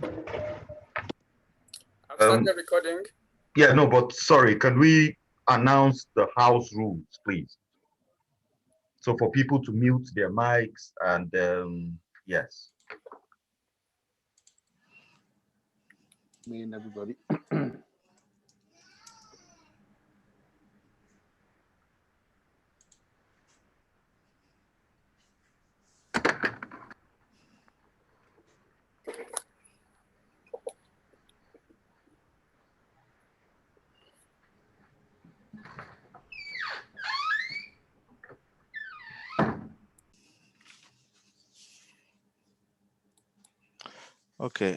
I've started recording. Yeah, no, but sorry, can we announce the house rules, please? So for people to mute their mics and yes. Me and everybody. Okay,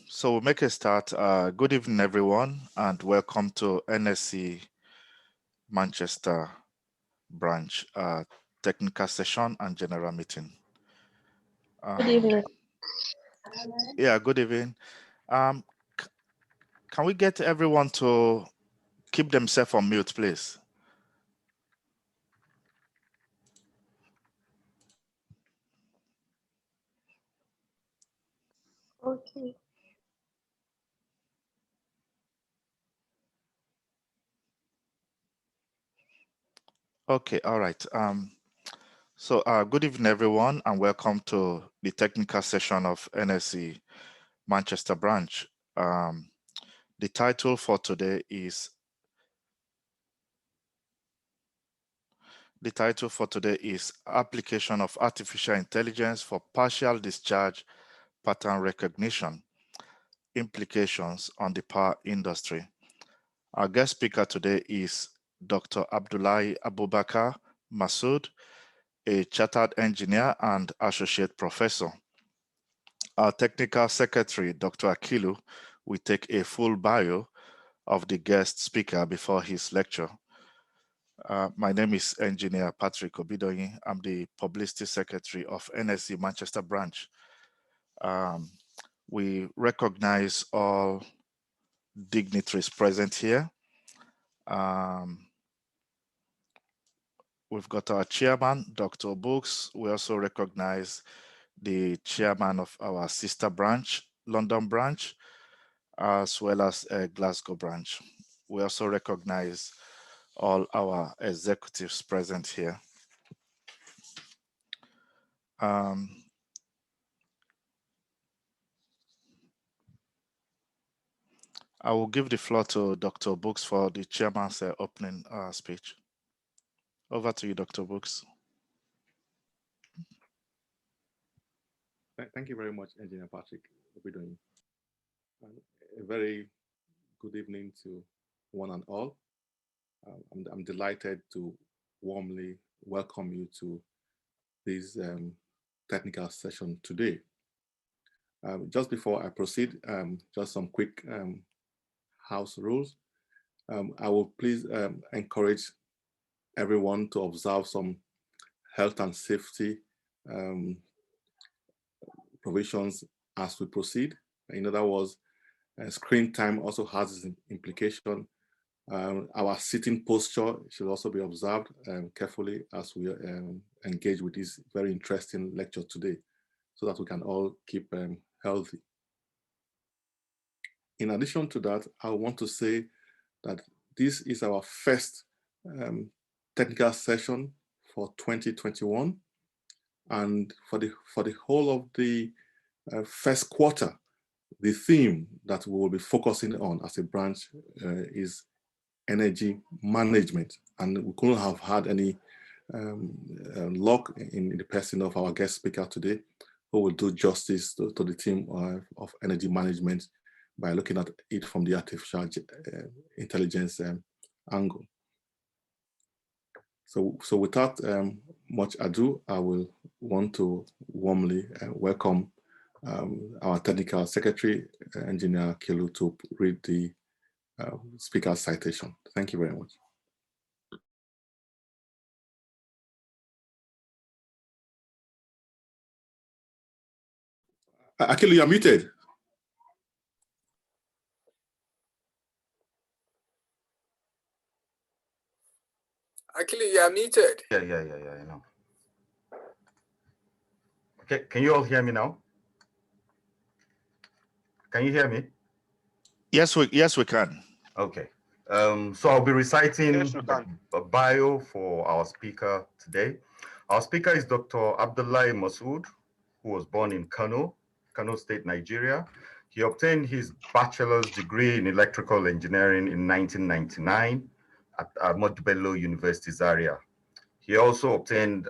so we'll make a start. Good evening, everyone, and welcome to MNSE Manchester branch technical session and general meeting. Good evening. Yeah, good evening. Can we get everyone to keep themselves on mute, please? Okay. Okay, all right. So good evening, everyone, and welcome to the technical session of MNSE Manchester branch. The title for today is Application of Artificial Intelligence for Partial Discharge Pattern Recognition, Implications on the Power Industry. Our guest speaker today is Dr. Abdullahi Abubakar Masood, a chartered engineer and associate professor. Our technical secretary, Dr. Akilu, will take a full bio of the guest speaker before his lecture. My name is Engineer Patrick Obidoyin. I'm the Publicity Secretary of MNSE Manchester branch. We recognize all dignitaries present here. We've got our chairman, Dr. Books. We also recognize the chairman of our sister branch, London branch, as well as a Glasgow branch. We also recognize all our executives present here. I will give the floor to Dr. Books for the chairman's opening speech. Over to you, Dr. Books. Thank you very much, Engineer Patrick Obidoyin. A very good evening to one and all. I'm delighted to warmly welcome you to this technical session today. Just before I proceed, just some quick house rules. I will please encourage everyone to observe some health and safety provisions as we proceed. In other words, screen time also has its implication. Our sitting posture should also be observed carefully as we engage with this very interesting lecture today, so that we can all keep healthy. In addition to that, I want to say that this is our first technical session for 2021, and for the whole of the first quarter, the theme that we will be focusing on as a branch is energy management, and we couldn't have had any luck in the person of our guest speaker today, who will do justice to the theme of energy management by looking at it from the artificial intelligence angle. So without much ado, I will want to warmly welcome our technical secretary, Engineer Kilu, to read the speaker's citation. Thank you very much. Akilu, you're muted. Actually, you are muted. Yeah, I know. Okay, can you all hear me now? Can you hear me? Yes, we can. Okay. So I'll be reciting Yes, you can. a bio for our speaker today. Our speaker is Dr. Abdullahi Masood, who was born in Kano State, Nigeria. He obtained his bachelor's degree in electrical engineering in 1999 at Ahmadu Bello University, Zaria. He also obtained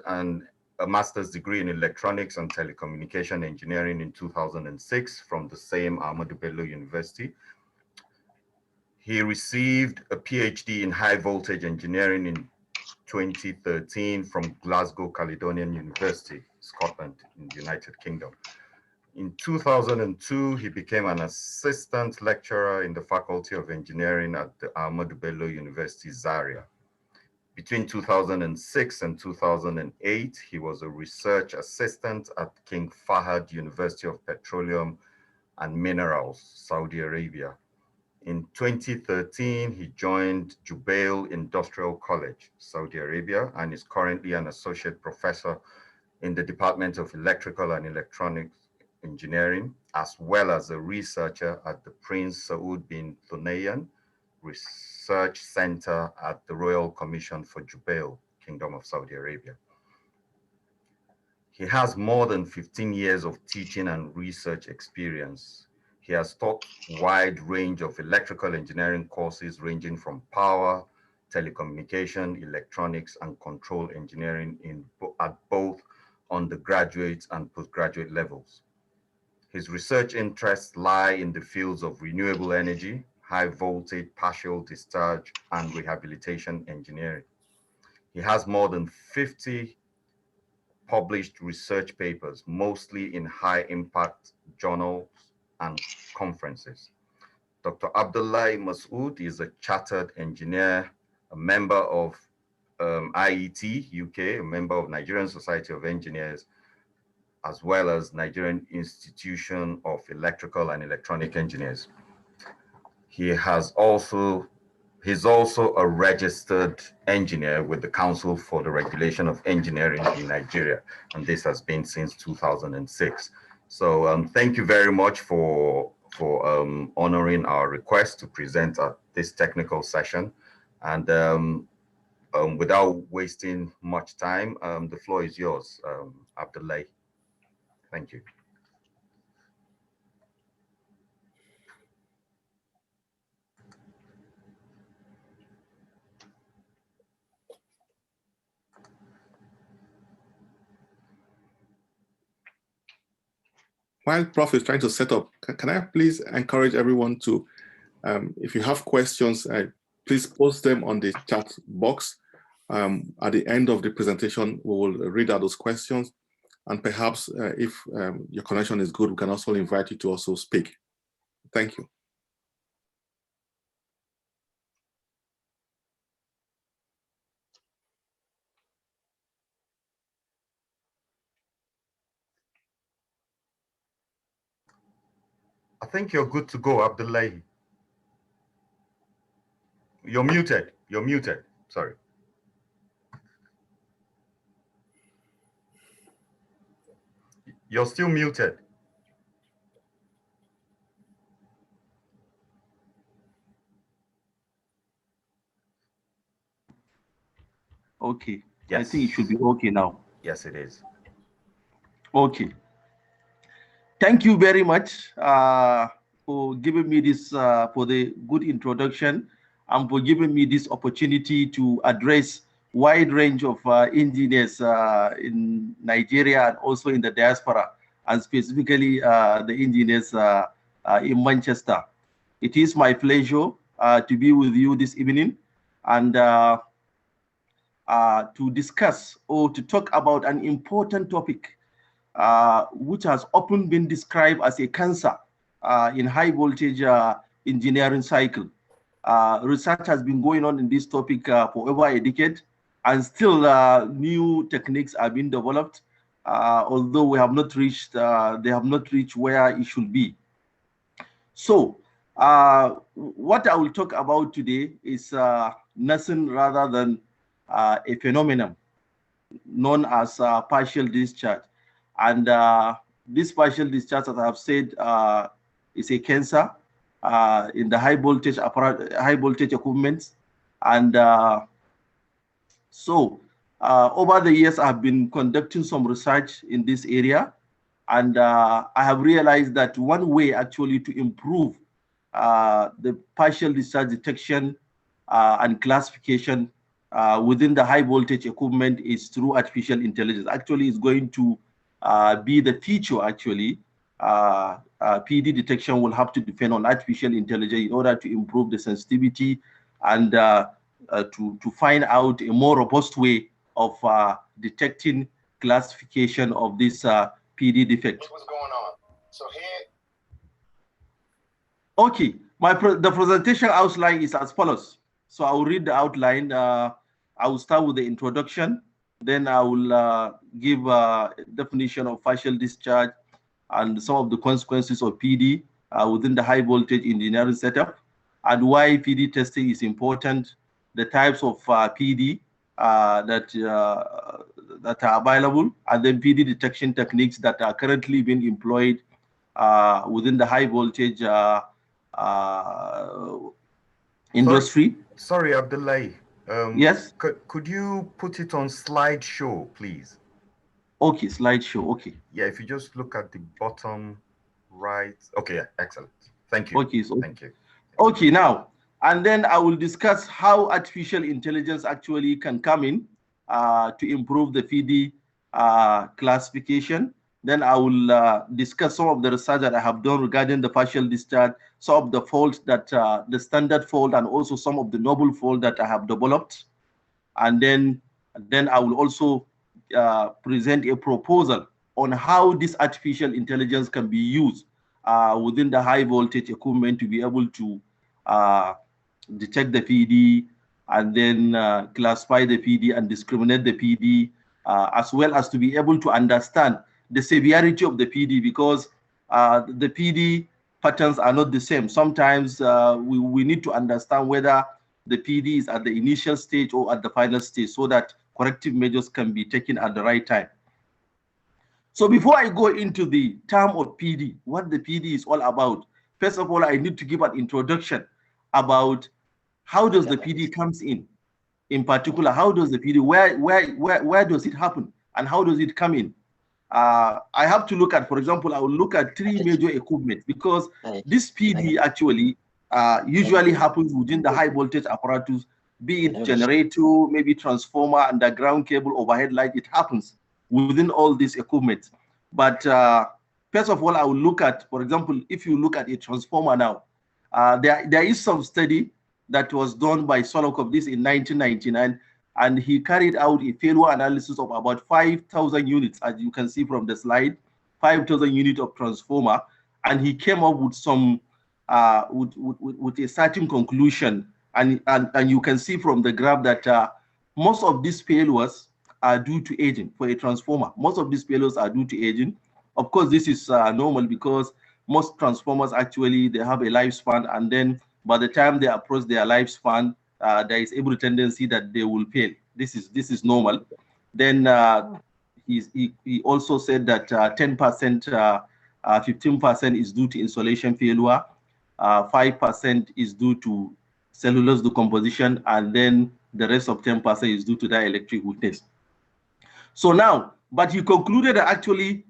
a master's degree in electronics and telecommunication engineering in 2006 from the same Ahmadu Bello University. He received a PhD in high voltage engineering in 2013 from Glasgow Caledonian University, Scotland, in the United Kingdom. In 2002, he became an assistant lecturer in the Faculty of Engineering at the Ahmadu Bello University, Zaria. Between 2006 and 2008, he was a research assistant at King Fahd University of Petroleum and Minerals, Saudi Arabia. In 2013, he joined Jubail Industrial College, Saudi Arabia, and is currently an associate professor in the Department of Electrical and Electronics Engineering, as well as a researcher at the Prince Saud bin Thunayan Research Center at the Royal Commission for Jubail, Kingdom of Saudi Arabia. He has more than 15 years of teaching and research experience. He has taught a wide range of electrical engineering courses ranging from power, telecommunication, electronics, and control engineering at both undergraduate and postgraduate levels. His research interests lie in the fields of renewable energy, high voltage, partial discharge, and rehabilitation engineering. He has more than 50 published research papers, mostly in high impact journals and conferences. Dr. Abdullahi Masood is a chartered engineer, a member of IET UK, a member of Nigerian Society of Engineers, as well as Nigerian Institution of Electrical and Electronic Engineers. He's also a registered engineer with the Council for the Regulation of Engineering in Nigeria, and this has been since 2006. So thank you very much for honoring our request to present at this technical session. And without wasting much time, the floor is yours, Abdullahi. Thank you. While Prof is trying to set up, can I please encourage everyone to, if you have questions, please post them on the chat box. At the end of the presentation, we will read out those questions. And perhaps if your connection is good, we can also invite you to also speak. Thank you. I think you're good to go, Abdullahi. You're muted. You're muted. Sorry. You're still muted. Okay. Yes. I think it should be okay now. Yes, it is. Okay. Thank you very much for giving me this, for the good introduction, and for giving me this opportunity to address wide range of engineers in Nigeria and also in the diaspora, and specifically the engineers in Manchester. It is my pleasure to be with you this evening and to discuss or to talk about an important topic which has often been described as a cancer in high voltage engineering cycle. Research has been going on in this topic for over a decade, and still new techniques are being developed, although we have not reached, they have not reached where it should be. So what I will talk about today is nothing rather than a phenomenon known as partial discharge. And this partial discharge, as I have said, is a cancer in the high voltage equipment. And so over the years, I've been conducting some research in this area, and I have realized that one way actually to improve the partial discharge detection and classification within the high voltage equipment is through artificial intelligence. Actually, it's going to be the future. Actually, PD detection will have to depend on artificial intelligence in order to improve the sensitivity and to find out a more robust way of detecting classification of this PD defect. What's going on? So here. Okay, the presentation outline is as follows. So I will read the outline. I will start with the introduction. Then I will give a definition of partial discharge and some of the consequences of PD within the high voltage engineering setup, and why PD testing is important, the types of PD that are available, and then PD detection techniques that are currently being employed within the high voltage industry. Sorry, Abdullahi. Yes? Could you put it on slideshow, please? Okay, slideshow, okay. Yeah, if you just look at the bottom right. Okay, excellent. Thank you. Okay, so thank you. Okay, now, and then I will discuss how artificial intelligence actually can come in to improve the PD classification. Then I will discuss some of the research that I have done regarding the partial discharge, some of the faults that the standard fault, and also some of the novel fault that I have developed. And then I will also present a proposal on how this artificial intelligence can be used within the high voltage equipment to be able to detect the PD and then classify the PD and discriminate the PD, as well as to be able to understand the severity of the PD, because the PD patterns are not the same. Sometimes we need to understand whether the PD is at the initial stage or at the final stage, so that corrective measures can be taken at the right time. So before I go into the term of PD, what the PD is all about, first of all, I need to give an introduction about how does the PD comes in particular, how does the PD, where does it happen, and how does it come in? I have to look at, for example, I will look at three major equipment, because this PD actually usually happens within the high voltage apparatus, be it generator, maybe transformer, underground cable, overhead light. It happens within all these equipment. But first of all, I will look at, for example, if you look at a transformer now, there is some study that was done by Solokov, this in 1999, and he carried out a failure analysis of about 5,000 units, as you can see from the slide, 5,000 units of transformer, and he came up with some with a certain conclusion, and you can see from the graph that most of these failures are due to aging for a transformer. Most of these failures are due to aging. Of course, this is normal, because most transformers actually, they have a lifespan, and then by the time they approach their lifespan, there is every tendency that they will fail. This is normal. Then he also said that 10%, 15% is due to insulation failure, 5% is due to cellulose decomposition, and then the rest of 10% is due to dielectric weakness. So now, but he concluded that actually,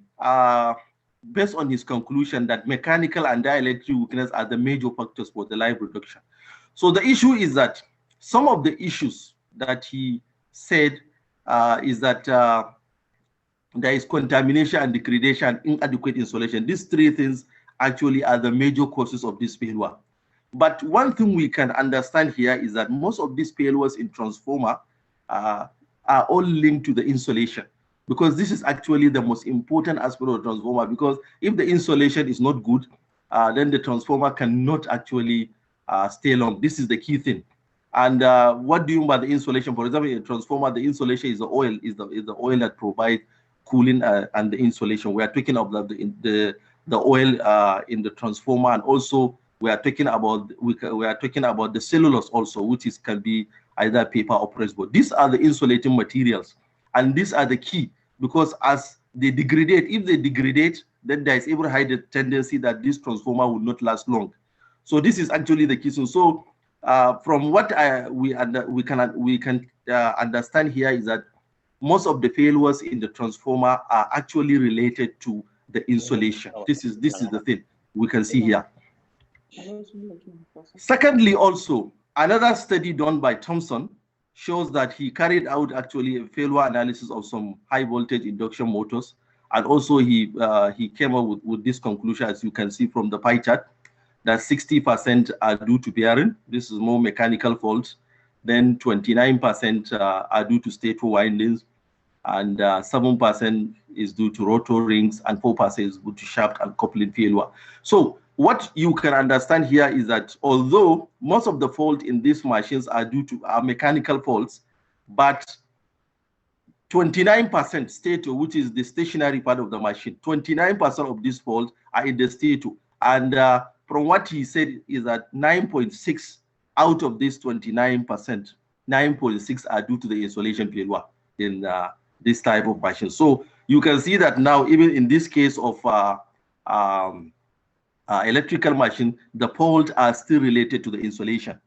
based on his conclusion, that mechanical and dielectric weakness are the major factors for the life reduction. So the issue is that some of the issues that he said is that there is contamination and degradation, inadequate insulation. These three things actually are the major causes of this failure. But one thing we can understand here is that most of these failures in transformer are all linked to the insulation, because this is actually the most important aspect of the transformer, because if the insulation is not good, then the transformer cannot actually stay long. This is the key thing. And what do you mean by the insulation? For example, in a transformer, the insulation is the oil, is the oil that provides cooling and the insulation. We are talking about the oil in the transformer, and also we are talking about the cellulose also, which can be either paper or pressboard. These are the insulating materials, and these are the key, because as they degrade, if they degrade, then there is every high tendency that this transformer will not last long. So this is actually the key. So from what we can understand here is that most of the failures in the transformer are actually related to the insulation. This is the thing we can see here. Secondly, also another study done by Thompson shows that he carried out actually a failure analysis of some high voltage induction motors, and also he came up with this conclusion, as you can see from the pie chart, that 60% are due to bearing. This is more mechanical faults. Then 29% are due to stator windings, and 7% is due to rotor rings, and 4% is due to shaft and coupling failure. So what you can understand here is that although most of the fault in these machines are due to mechanical faults, but 29% stator, which is the stationary part of the machine, 29% of these faults are in the stator. And from what he said is that 9.6 out of this 29%, 9.6 are due to the insulation failure in this type of machine. So you can see that now, even in this case of electrical machine, the faults are still related to the insulation.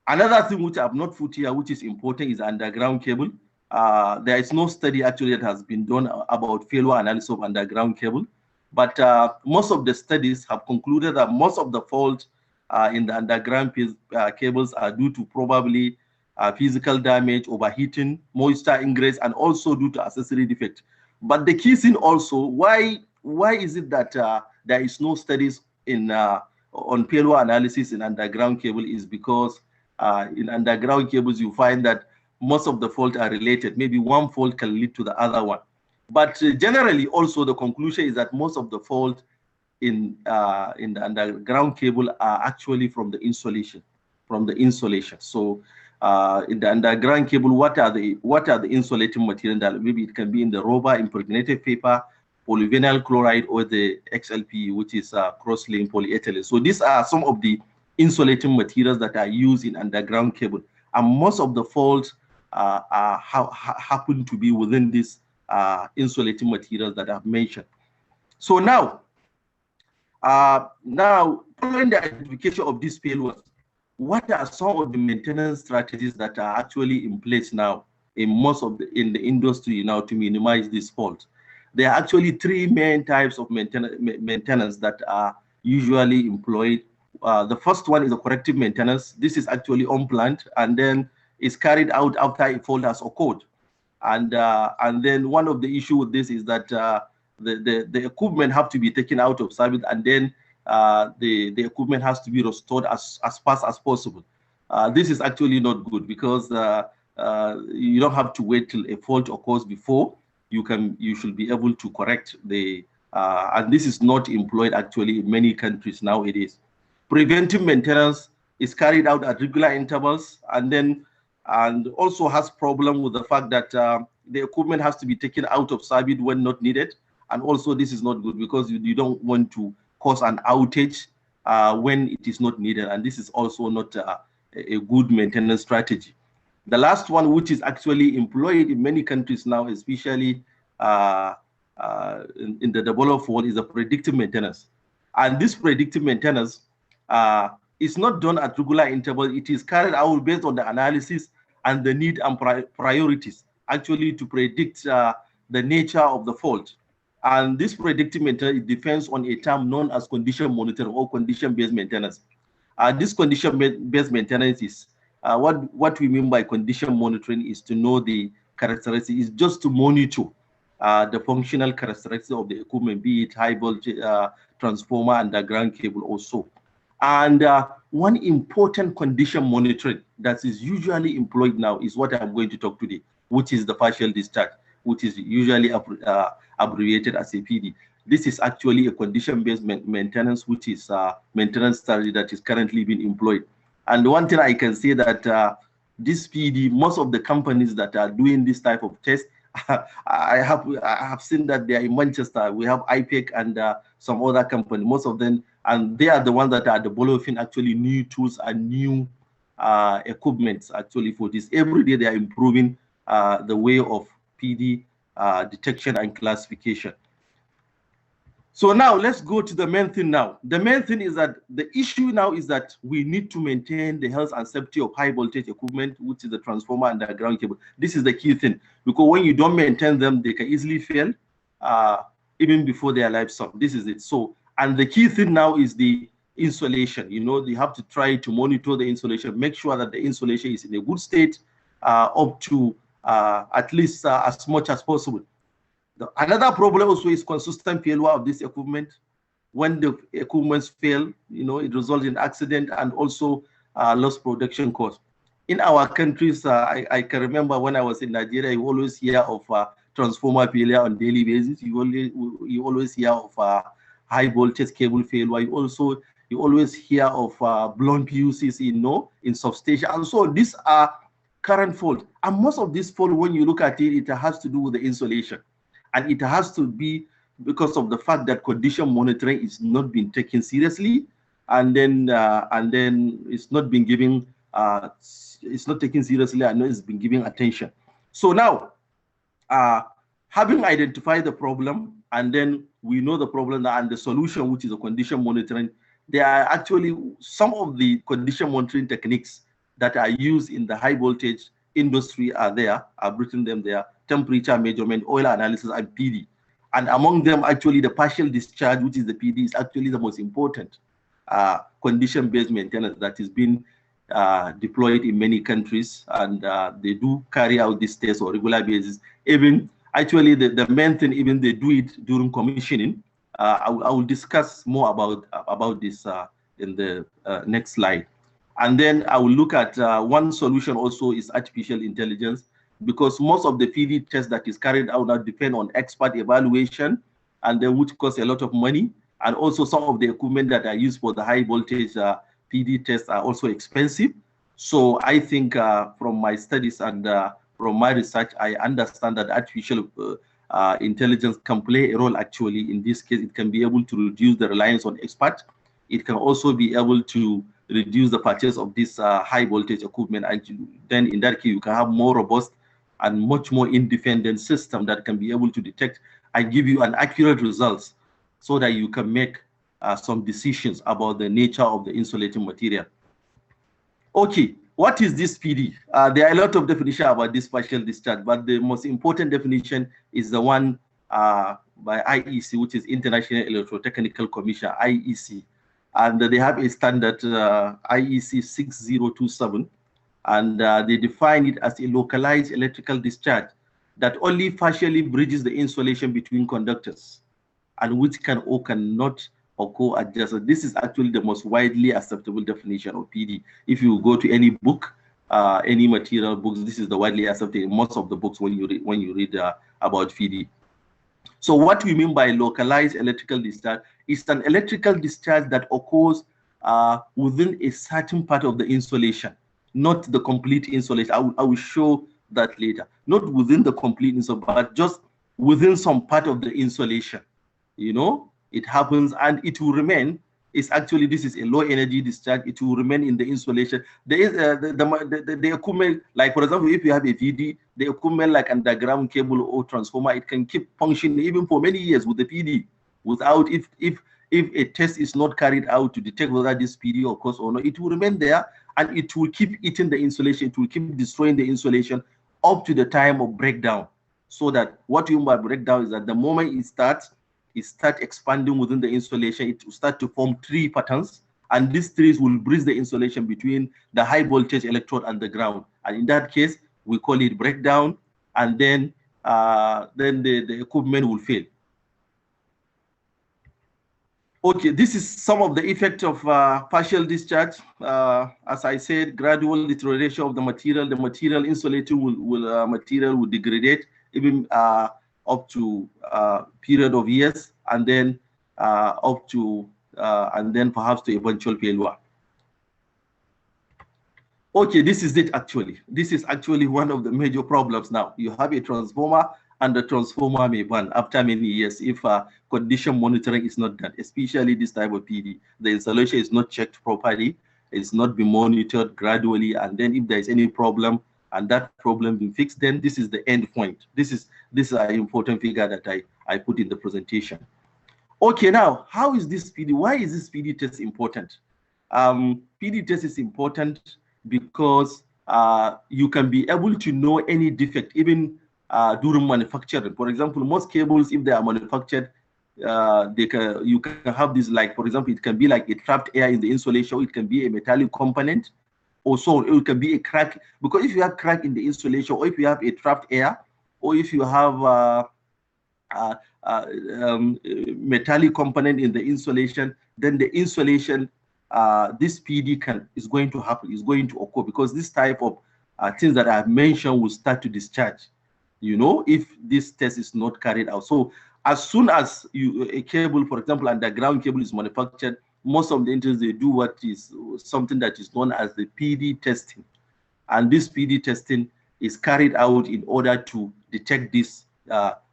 Another thing which I have not put here, which is important, is underground cable. There is no study actually that has been done about failure analysis of underground cable, but most of the studies have concluded that most of the faults in the underground cables are due to probably physical damage, overheating, moisture ingress, and also due to accessory defect. But the key thing also, why is it that there is no studies on failure analysis in underground cable, is because in underground cables you find that most of the faults are related. Maybe one fault can lead to the other one. But generally also the conclusion is that most of the faults in the underground cable are actually from the insulation. So in the underground cable, what are the insulating material? That maybe it can be in the rubber, impregnated paper, polyvinyl chloride, or the XLP, which is cross-linked polyethylene. So these are some of the insulating materials that are used in underground cable, and most of the faults happen to be within these insulating materials that I've mentioned. So now following the identification of these failures, what are some of the maintenance strategies that are actually in place now in the industry now to minimize this fault? There are actually three main types of maintenance that are usually employed. The first one is the corrective maintenance. This is actually unplanned, and then is carried out after a fault has occurred. And then one of the issue with this is that the equipment have to be taken out of service, and then the equipment has to be restored as fast as possible. This is actually not good, because you don't have to wait till a fault occurs before you should be able to correct the and this is not employed actually in many countries nowadays. Preventive maintenance is carried out at regular intervals, and also has problem with the fact that the equipment has to be taken out of service when not needed. And also this is not good, because you don't want to cause an outage when it is not needed, and this is also not a good maintenance strategy. The last one, which is actually employed in many countries now, especially in the developed world, is a predictive maintenance. And this predictive maintenance is not done at regular intervals. It is carried out based on the analysis and the need and priorities, actually, to predict the nature of the fault. And this predictive maintenance depends on a term known as condition monitoring or condition-based maintenance. This condition-based maintenance is what we mean by condition monitoring is to know the characteristics, is just to monitor the functional characteristics of the equipment, be it high voltage transformer, underground cable also. And one important condition monitoring that is usually employed now is what I'm going to talk today, which is the partial discharge, which is usually abbreviated as a PD. This is actually a condition-based maintenance, which is maintenance strategy that is currently being employed. And one thing I can say that this PD, most of the companies that are doing this type of test, I have seen that they are in Manchester. We have IPEC and some other company, most of them, and they are the ones that are developing actually new tools and new equipment actually for this. Every day they are improving the way of PD detection and classification. So now let's go to the main thing now. The main thing is that the issue now is that we need to maintain the health and safety of high voltage equipment, which is the transformer and the ground cable. This is the key thing, because when you don't maintain them, they can easily fail even before their lifespan. This is it. So, and the key thing now is the insulation. You know, you have to try to monitor the insulation, make sure that the insulation is in a good state up to at least as much as possible. Another problem also is consistent failure of this equipment. When the equipments fail, you know, it results in accident and also lost production cost. In our countries, I can remember when I was in Nigeria, you always hear of transformer failure on daily basis. You always hear of high voltage cable failure. You always hear of blown PUCs in substation. And so these are current faults. And most of these faults, when you look at it, it has to do with the insulation. And it has to be because of the fact that condition monitoring is not being taken seriously, and then it's not been given, it's not taken seriously, and it's been given attention. So now, having identified the problem, and then we know the problem and the solution, which is the condition monitoring, there are actually some of the condition monitoring techniques that are used in the high voltage industry are there. I've written them there: temperature measurement, oil analysis, and PD. And among them, actually, the partial discharge, which is the PD, is actually the most important condition-based maintenance that is being deployed in many countries, and they do carry out this test on a regular basis. Even actually, the main thing, even they do it during commissioning. I will discuss more about this in the next slide. And then I will look at one solution also is artificial intelligence, because most of the PD tests that is carried out now depend on expert evaluation, and then which costs a lot of money. And also some of the equipment that are used for the high voltage PD tests are also expensive. So I think from my studies and from my research, I understand that artificial intelligence can play a role actually. In this case, it can be able to reduce the reliance on experts. It can also be able to reduce the purchase of this high voltage equipment, and then in that case you can have more robust and much more independent system that can be able to detect and give you an accurate results, so that you can make some decisions about the nature of the insulating material. Okay, what is this PD? There are a lot of definitions about this partial discharge, but the most important definition is the one by IEC, which is International Electrotechnical Commission, IEC. And they have a standard IEC 6027, and they define it as a localized electrical discharge that only partially bridges the insulation between conductors, and which can or cannot occur adjacent. This is actually the most widely acceptable definition of PD. If you go to any book, any material books, this is the widely accepted in most of the books when you read about PD. So what we mean by localized electrical discharge is an electrical discharge that occurs within a certain part of the insulation, not the complete insulation. I will show that later. Not within the complete insulation, but just within some part of the insulation. You know, it happens and it will remain. It's actually, this is a low energy discharge. It will remain in the insulation. There is the equipment, like for example, if you have a PD, the equipment like underground cable or transformer, it can keep functioning even for many years with the PD, without if a test is not carried out to detect whether this PD occurs or not, it will remain there and it will keep eating the insulation. It will keep destroying the insulation up to the time of breakdown. So that what you mean by breakdown is that the moment it starts expanding within the insulation, it will start to form tree patterns, and these trees will bridge the insulation between the high voltage electrode and the ground. And in that case, we call it breakdown, and then the equipment will fail. Okay, this is some of the effect of partial discharge. As I said, gradual deterioration of the material. The material insulating material will degrade even up to period of years, and then up to and then perhaps to eventual failure. Okay, this is it actually. This is actually one of the major problems now. You have a transformer and the transformer may burn after many years if condition monitoring is not done, especially this type of PD. The installation is not checked properly, it's not been monitored gradually, and then if there is any problem and that problem being fixed, then this is the end point. This is an important figure that I put in the presentation. Okay, now, how is this PD? Why is this PD test important? PD test is important because you can be able to know any defect even during manufacturing. For example, most cables, if they are manufactured, you can have this, like, for example, it can be like a trapped air in the insulation, it can be a metallic component, or so it can be a crack, because if you have crack in the insulation, or if you have a trapped air, or if you have metallic component in the insulation, then the insulation, this PD is going to happen, is going to occur, because this type of things that I've mentioned will start to discharge, you know, if this test is not carried out. So as soon as a cable, for example, underground cable is manufactured, most of the industries, they do what is something that is known as the PD testing. And this PD testing is carried out in order to detect this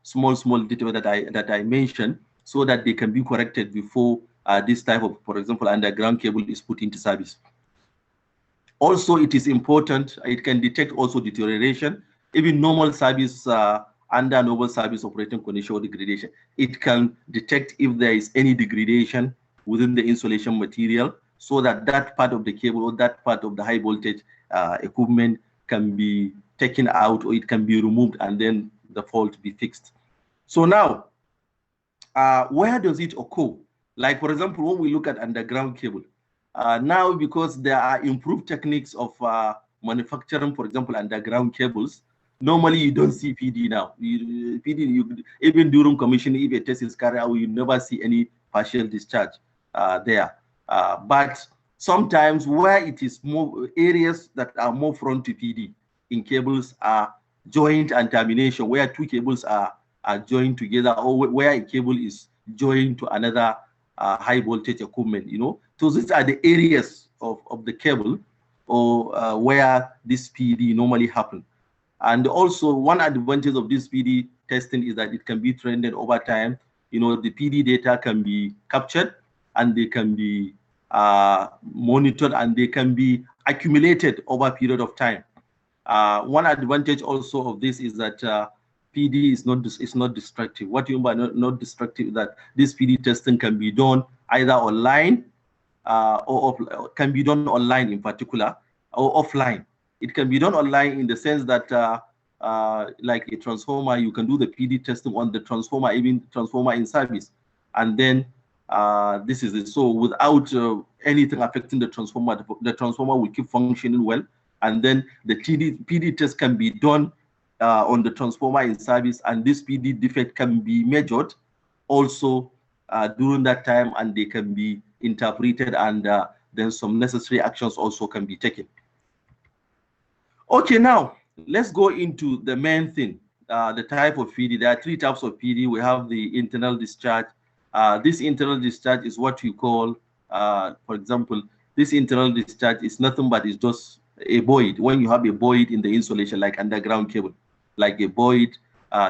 small detail that I mentioned, so that they can be corrected before this type of, for example, underground cable is put into service. Also, it is important, it can detect also deterioration, even normal service, under normal service operating condition or degradation. It can detect if there is any degradation within the insulation material, so that that part of the cable or that part of the high voltage equipment can be taken out, or it can be removed, and then the fault be fixed. So now, where does it occur? Like, for example, when we look at underground cable, now, because there are improved techniques of manufacturing, for example, underground cables, normally you don't see PD now. Even during commissioning, if a test is carried out, you never see any partial discharge there. But sometimes where it is more areas that are more prone to PD in cables are joint and termination, where two cables are joined together, or where a cable is joined to another high voltage equipment, you know. So these are the areas of the cable, or where this PD normally happen. And also, one advantage of this PD testing is that it can be trended over time. You know, the PD data can be captured, and they can be monitored, and they can be accumulated over a period of time. One advantage also of this is that PD is not destructive. What you mean by not destructive is that this PD testing can be done either online, or can be done online in particular, or offline. It can be done online in the sense that, like a transformer, you can do the PD testing on the transformer, even transformer in service, and then this is it. So without anything affecting the transformer will keep functioning well, and then the PD test can be done on the transformer in service, and this PD defect can be measured also during that time, and they can be interpreted, and then some necessary actions also can be taken. Okay, now let's go into the main thing, the type of PD. There are three types of PD. We have the internal discharge. This internal discharge is what we call, for example, this internal discharge is nothing but it's just a void. When you have a void in the insulation, like underground cable, like a void,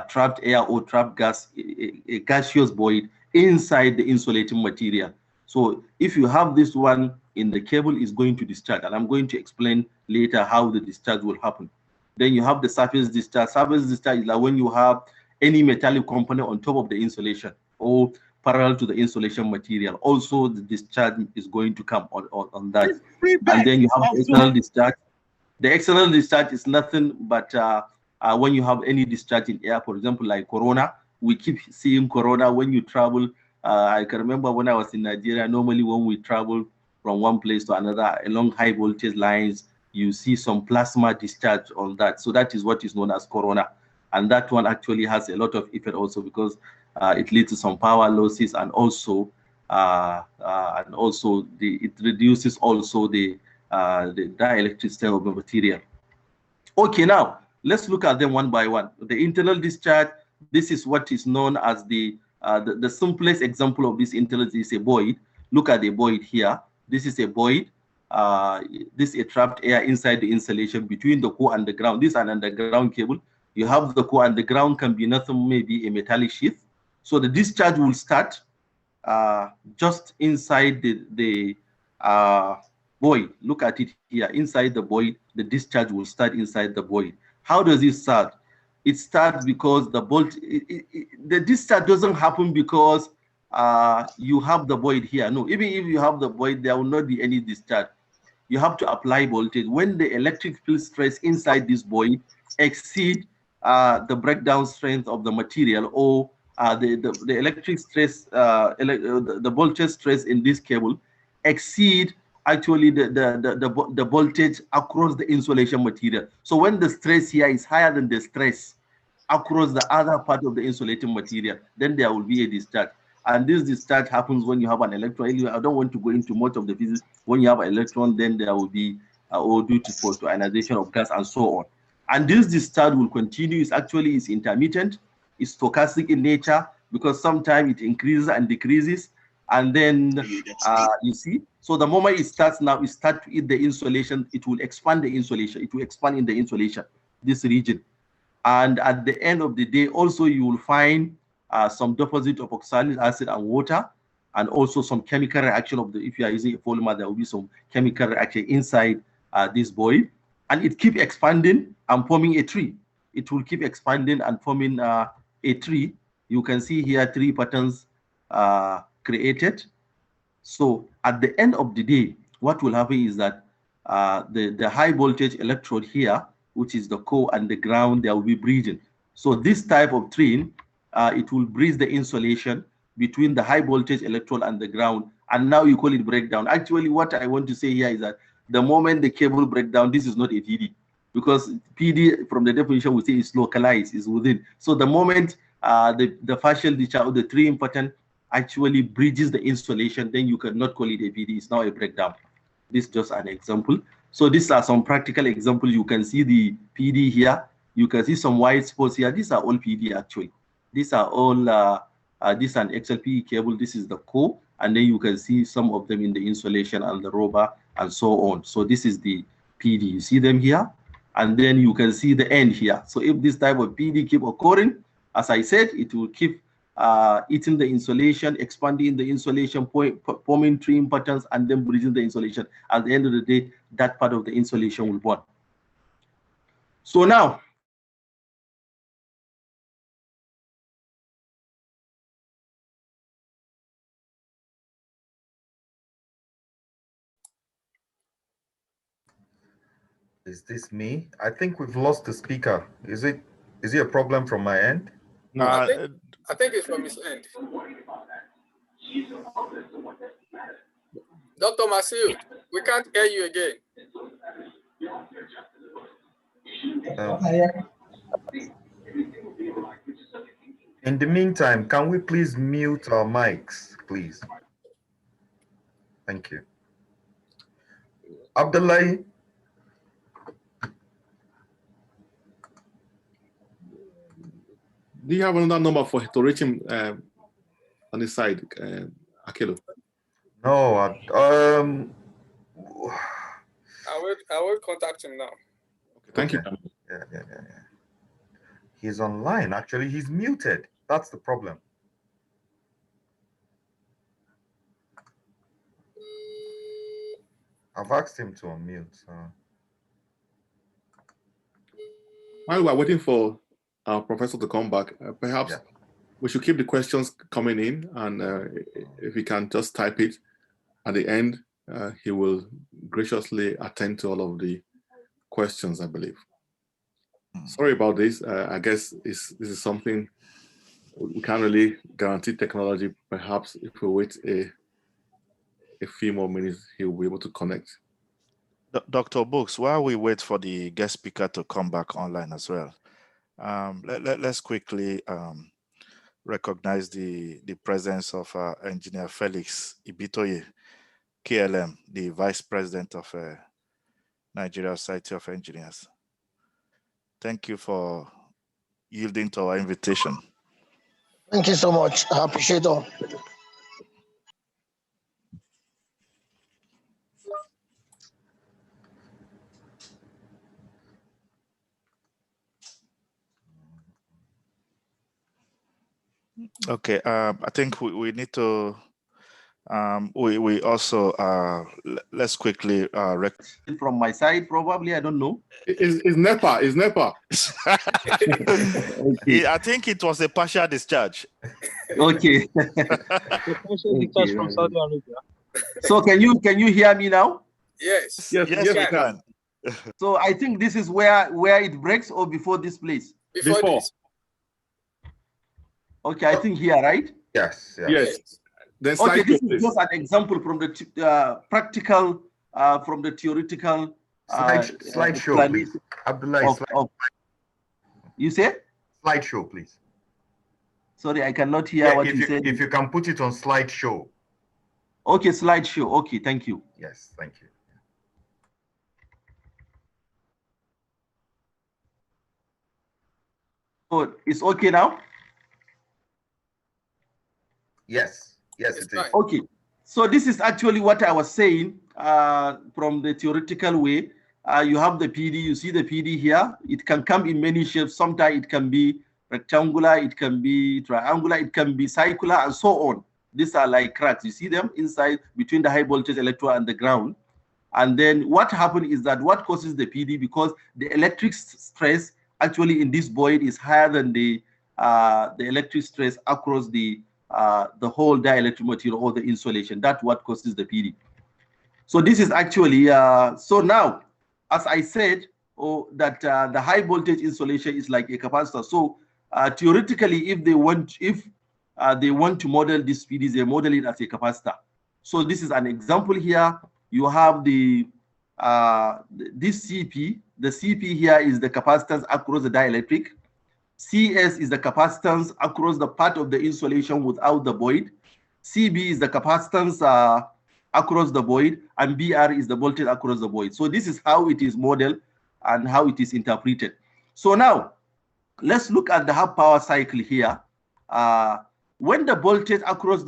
trapped air or trapped gas, a gaseous void inside the insulating material. So if you have this one in the cable, is going to discharge, and I'm going to explain later how the discharge will happen. Then you have the surface discharge. Surface discharge is like when you have any metallic component on top of the insulation or parallel to the insulation material. Also, the discharge is going to come on that. And then you have the external discharge. The external discharge is nothing but when you have any discharge in air, for example, like corona. We keep seeing corona when you travel. I can remember when I was in Nigeria, normally when we travel from one place to another along high voltage lines, you see some plasma discharge on that. So that is what is known as corona. And that one actually has a lot of effect also, because it leads to some power losses, and also it reduces also the dielectric state of the material. Okay, now let's look at them one by one. The internal discharge, this is what is known as the simplest example of this internal is a void. Look at the void here. This is a void. This is a trapped air inside the insulation between the core and the ground. This is an underground cable. You have the core, and the ground can be nothing, maybe a metallic sheath. So the discharge will start just inside the void. Look at it here. Inside the void, the discharge will start inside the void. How does it start? It starts because the discharge doesn't happen because you have the void here. No, even if you have the void, there will not be any discharge. You have to apply voltage. When the electric field stress inside this void exceed the breakdown strength of the material, or the electric stress, the voltage stress in this cable exceed actually the voltage across the insulation material. So when the stress here is higher than the stress across the other part of the insulating material, then there will be a discharge. And this discharge happens when you have an electron. I don't want to go into much of the physics. When you have an electron, then there will be or due to ionization of gas and so on. And this discharge will continue. It's actually is intermittent. It's stochastic in nature because sometimes it increases and decreases. And then you see, so the moment it starts now, it starts to eat the insulation. It will expand the insulation. It will expand in the insulation, this region. And at the end of the day, also you will find some deposit of oxalic acid and water, and also some chemical reaction of the, if you are using a polymer, there will be some chemical reaction inside this void, and it keep expanding and forming a tree. It will keep expanding and forming a tree. You can see here 3 patterns created. So at the end of the day, what will happen is that the high voltage electrode here, which is the core and the ground, there will be bridging. So this type of train, it will bridge the insulation between the high voltage electrode and the ground, and now you call it breakdown. Actually, what I want to say here is that the moment the cable breakdown, this is not a PD, because PD from the definition we say is localized, is within. So the moment the partial discharge or the trim pattern actually bridges the insulation, then you cannot call it a PD. It's now a breakdown. This is just an example. So these are some practical examples. You can see the PD here. You can see some white spots here. These are all PD actually. These are all, this is an XLPE cable. This is the core. And then you can see some of them in the insulation and the rubber and so on. So this is the PD. You see them here? And then you can see the end here. So if this type of PD keep occurring, as I said, it will keep eating the insulation, expanding the insulation, forming trim patterns, and then bridging the insulation. At the end of the day, that part of the insulation will burn. So now, Is this me? I think we've lost the speaker. Is it a problem from my end? No, I think it's from his end. Dr. Masood, we can't hear you again. In the meantime, can we please mute our mics, please? Thank you. Abdullahi? do you have another number to reach him on his side, Akelo? No, I will contact him now. Okay, thank you. Yeah. He's online. Actually, he's muted. That's the problem. I've asked him to unmute. So. While we're waiting for our professor to come back, perhaps we should keep the questions coming in, and if he can just type it at the end, he will graciously attend to all of the questions, I believe. Sorry about this. I guess this is something we can't really guarantee technology. Perhaps if we wait a few more minutes, he will be able to connect. Dr. Books, while we wait for the guest speaker to come back online as well, let's quickly recognize the presence of Engineer Felix Ibitoye, KLM, the Vice President of Nigeria Society of Engineers. Thank you for yielding to our invitation. Thank you so much. I appreciate it. Okay, I think we need to We also let's quickly from my side, probably, I don't know. Is NEPA? Is NEPA? Okay. I think it was a partial discharge. Okay. Discharge from Saudi Arabia. So can you hear me now? Yes. Yes, Yes, yes, we we can. So I think this is where it breaks, or before this place. Before this. Okay, I think here, right? Yes. Yes. Then Okay, this please. is just an example from the practical, from the theoretical. Slideshow, please. Abdullahi, you say? slideshow, please. Sorry, I cannot hear what you said. If you can put it on slideshow. Okay, slideshow. Okay, thank you. Yes, thank you. Oh, it's okay now? Yes, yes, it is. Okay, so this is actually what I was saying from the theoretical way. You have the PD, you see the PD here. It can come in many shapes. Sometimes it can be rectangular, it can be triangular, it can be circular, and so on. These are like cracks. You see them inside between the high voltage electrode and the ground. And then what happens is that what causes the PD, because the electric stress actually in this void is higher than the electric stress across the whole dielectric material or the insulation. That's what causes the PD. So this is actually so now, as I said, that the high voltage insulation is like a capacitor. So theoretically, if they want to model this PD, they model it as a capacitor. So this is an example here. You have this CP. The CP here is the capacitance across the dielectric. CS is the capacitance across the part of the insulation without the void. CB is the capacitance across the void, and BR is the voltage across the void. So this is how it is modeled and how it is interpreted. So now let's look at the half power cycle here. When the voltage across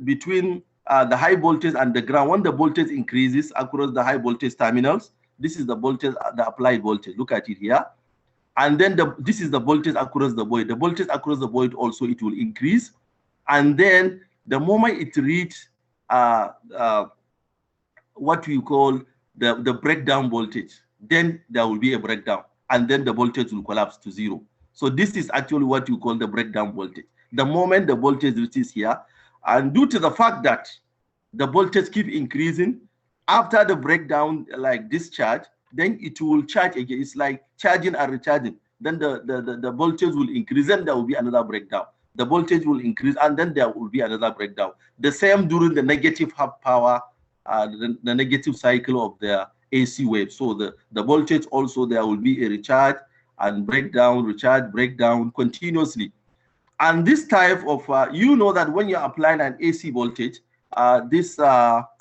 between the high voltage and the ground, when the voltage increases across the high voltage terminals, this is the voltage, the applied voltage. Look at it here. And then this is the voltage across the void. The voltage across the void also, it will increase. And then the moment it reaches what we call the breakdown voltage, then there will be a breakdown. And then the voltage will collapse to zero. So this is actually what you call the breakdown voltage. The moment the voltage reaches here, and due to the fact that the voltage keep increasing, after the breakdown, like discharge, then it will charge again. It's like charging and recharging. Then the voltage will increase and there will be another breakdown. The voltage will increase and then there will be another breakdown. The same during the negative half power, the negative cycle of the AC wave. So the voltage also, there will be a recharge and breakdown, recharge, breakdown continuously. And this type of, you know that when you're applying an AC voltage, this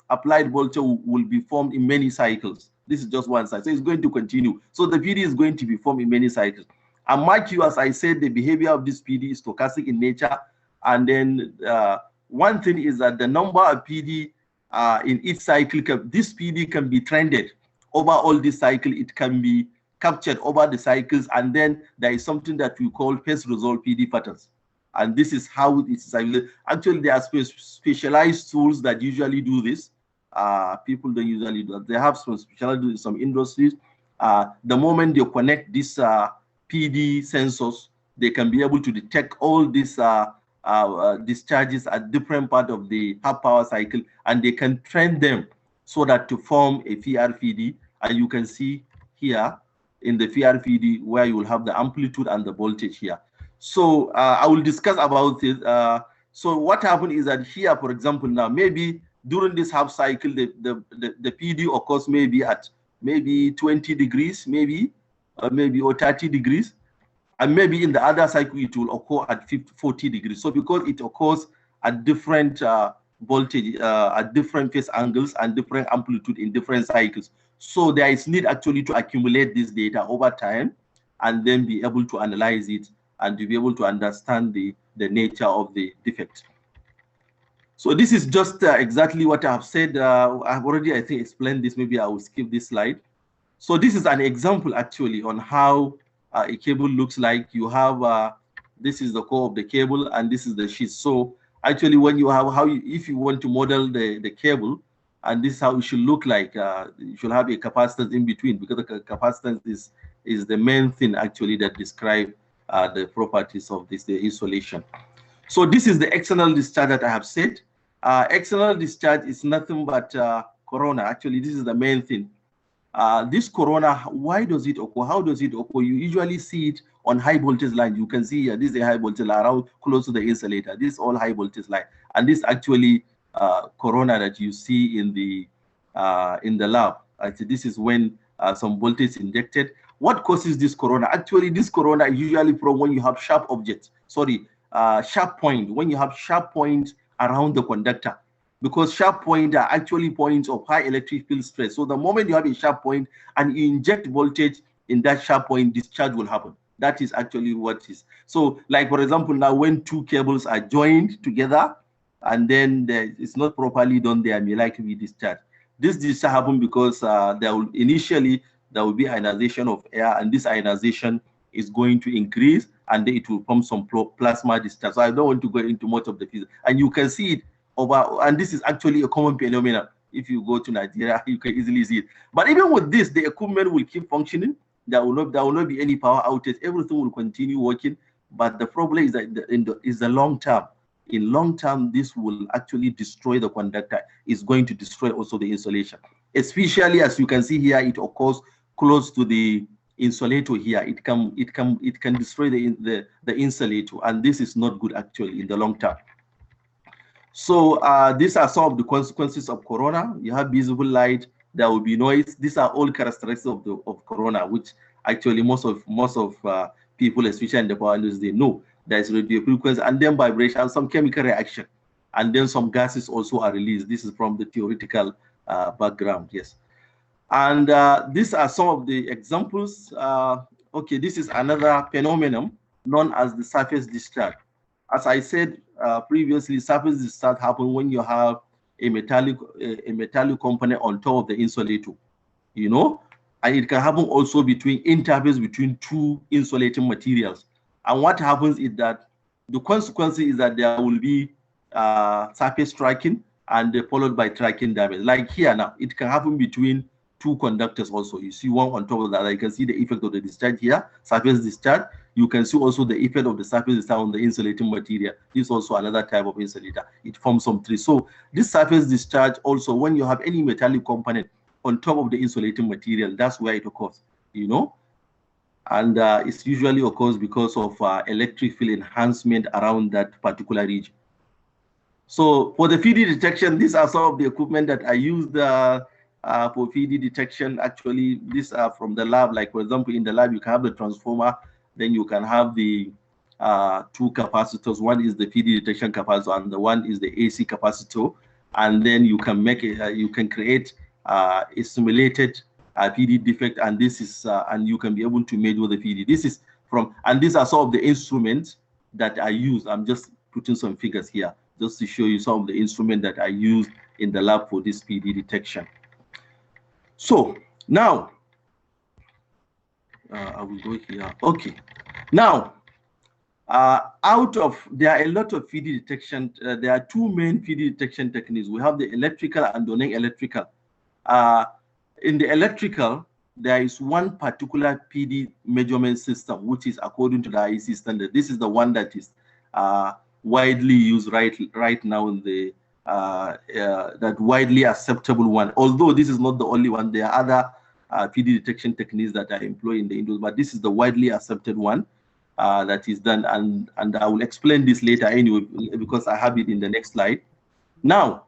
applied voltage will be formed in many cycles. This is just one cycle, so it's going to continue. So the PD is going to be formed in many cycles. And mark you, as I said, the behavior of this PD is stochastic in nature. And then one thing is that the number of PD in each cycle, this PD can be trended over all this cycle. It can be captured over the cycles. And then there is something that we call phase resolve PD patterns. And this is how it is. Actually, there are specialized tools that usually do this. People don't usually do that. They have some specialty in some industries. The moment they connect these PD sensors, they can be able to detect all these discharges at different part of the half power cycle, and they can trend them so that to form a VRPD. And you can see here in the VRPD where you will have the amplitude and the voltage here. So I will discuss about it. So what happened is that here, for example, now maybe during this half cycle, the PD occurs maybe at maybe 20 degrees, maybe or 30 degrees. And maybe in the other cycle, it will occur at 40 degrees. So because it occurs at different voltage, at different phase angles and different amplitude in different cycles. So there is need actually to accumulate this data over time and then be able to analyze it and to be able to understand the nature of the defect. So this is just exactly what I have said. I've already, I think, explained this. Maybe I will skip this slide. So this is an example actually on how a cable looks like. You have, this is the core of the cable and this is the sheath. So Actually, when you have if you want to model the cable, and this is how it should look like, you should have a capacitance in between, because the capacitance is the main thing actually that describe the properties of the insulation. So this is the external discharge that I have said. External discharge is nothing but corona. Actually, this is the main thing. This corona, why does it occur? How does it occur? You usually see it on high voltage line. You can see here, this is a high voltage line around close to the insulator. This is all high voltage line, and this actually corona that you see in the lab. This is when some voltage is injected. What causes this corona? Actually, this corona is usually from when you have sharp objects. Sharp point. When you have sharp point around the conductor. Because sharp points are actually points of high electric field stress. So the moment you have a sharp point and you inject voltage in that sharp point, discharge will happen. That is actually what is. So like, for example, now when two cables are joined together and then it's not properly done, there may likely be discharge. This discharge happen because initially there will be ionization of air, and this ionization is going to increase, and then it will pump some plasma discharge. So I don't want to go into much of the physics. And you can see it and this is actually a common phenomenon. If you go to Nigeria, you can easily see it. But even with this, the equipment will keep functioning. There will not be any power outage. Everything will continue working. But the problem is that is the long term. In long term, this will actually destroy the conductor. It's going to destroy also the insulation. Especially as you can see here, it occurs close to the insulator here. It can destroy the insulator, and this is not good actually in the long term. So these are some of the consequences of corona. You have visible light, there will be noise. These are all characteristics of corona, which actually most of people, especially in the power industry, they know. There is radio frequency and then vibration, some chemical reaction, and then some gases also are released. This is from the theoretical background, yes. And these are some of the examples. Okay, this is another phenomenon known as the surface discharge. As I said previously, surface discharge happens when you have a metallic component on top of the insulator, you know, and it can happen also between interface between two insulating materials. And what happens is that the consequence is that there will be surface tracking and followed by tracking damage. Like here now, it can happen between two conductors also. You see one on top of the other. You can see the effect of the discharge here, surface discharge. You can see also the effect of the surface discharge on the insulating material. This is also another type of insulator. It forms some trees. So this surface discharge also, when you have any metallic component on top of the insulating material, that's where it occurs, you know. And it usually occurs because of electric field enhancement around that particular region. So for the PD detection, these are some of the equipment that I used for PD detection. Actually, these are from the lab. Like, for example, in the lab, you can have the transformer, then you can have the two capacitors. One is the PD detection capacitor, and the one is the AC capacitor. And then you can make you can create a simulated PD defect, and this is and you can be able to measure the PD. This is from, and these are some of the instruments that I use. I'm just putting some figures here just to show you some of the instruments that I used in the lab for this PD detection. So now I will go here. Okay, now there are a lot of PD detection. There are two main PD detection techniques. We have the electrical and the non-electrical. In the electrical, there is one particular PD measurement system, which is according to the IEC standard. This is the one that is widely used right now in the that widely acceptable one. Although this is not the only one, there are other PD detection techniques that are employed in the industry, but this is the widely accepted one that is done, and I will explain this later anyway because I have it in the next slide. Now,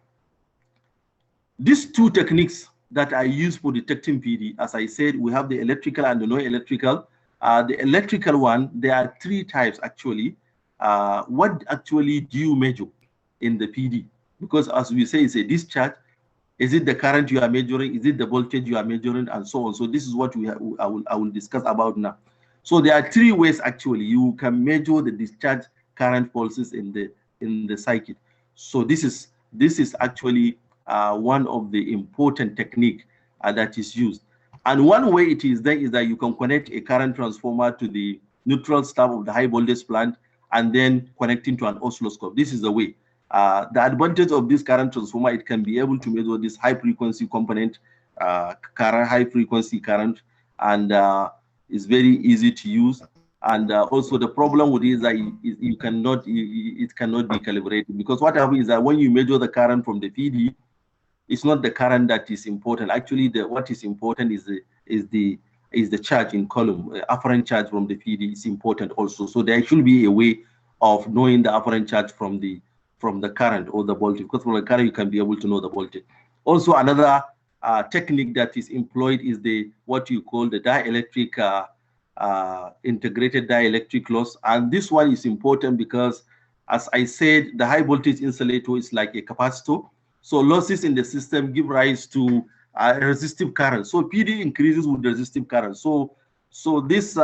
these two techniques that I use for detecting PD, as I said, we have the electrical and the non-electrical. The electrical one, there are three types actually. What actually do you measure in the PD? Because as we say, it's a discharge. Is it the current you are measuring? Is it the voltage you are measuring, and so on? So this is what I will discuss about now. So there are three ways actually you can measure the discharge current pulses in the circuit. So this is actually one of the important technique that is used. And one way it is done is that you can connect a current transformer to the neutral stub of the high voltage plant and then connecting to an oscilloscope. This is the way. The advantage of this current transformer, it can be able to measure this high frequency component, current, high frequency current, and it's very easy to use. And also the problem with it is that it cannot be calibrated, because what happens is that when you measure the current from the PD, it's not the current that is important. Actually, what is important is the charge in column. Afferent charge from the PD is important also. So there should be a way of knowing the afferent charge from the current or the voltage, because from the current you can be able to know the voltage. Also, another technique that is employed is what you call the dielectric integrated dielectric loss, and this one is important because, as I said, the high voltage insulator is like a capacitor. So losses in the system give rise to resistive current. So PD increases with resistive current. So this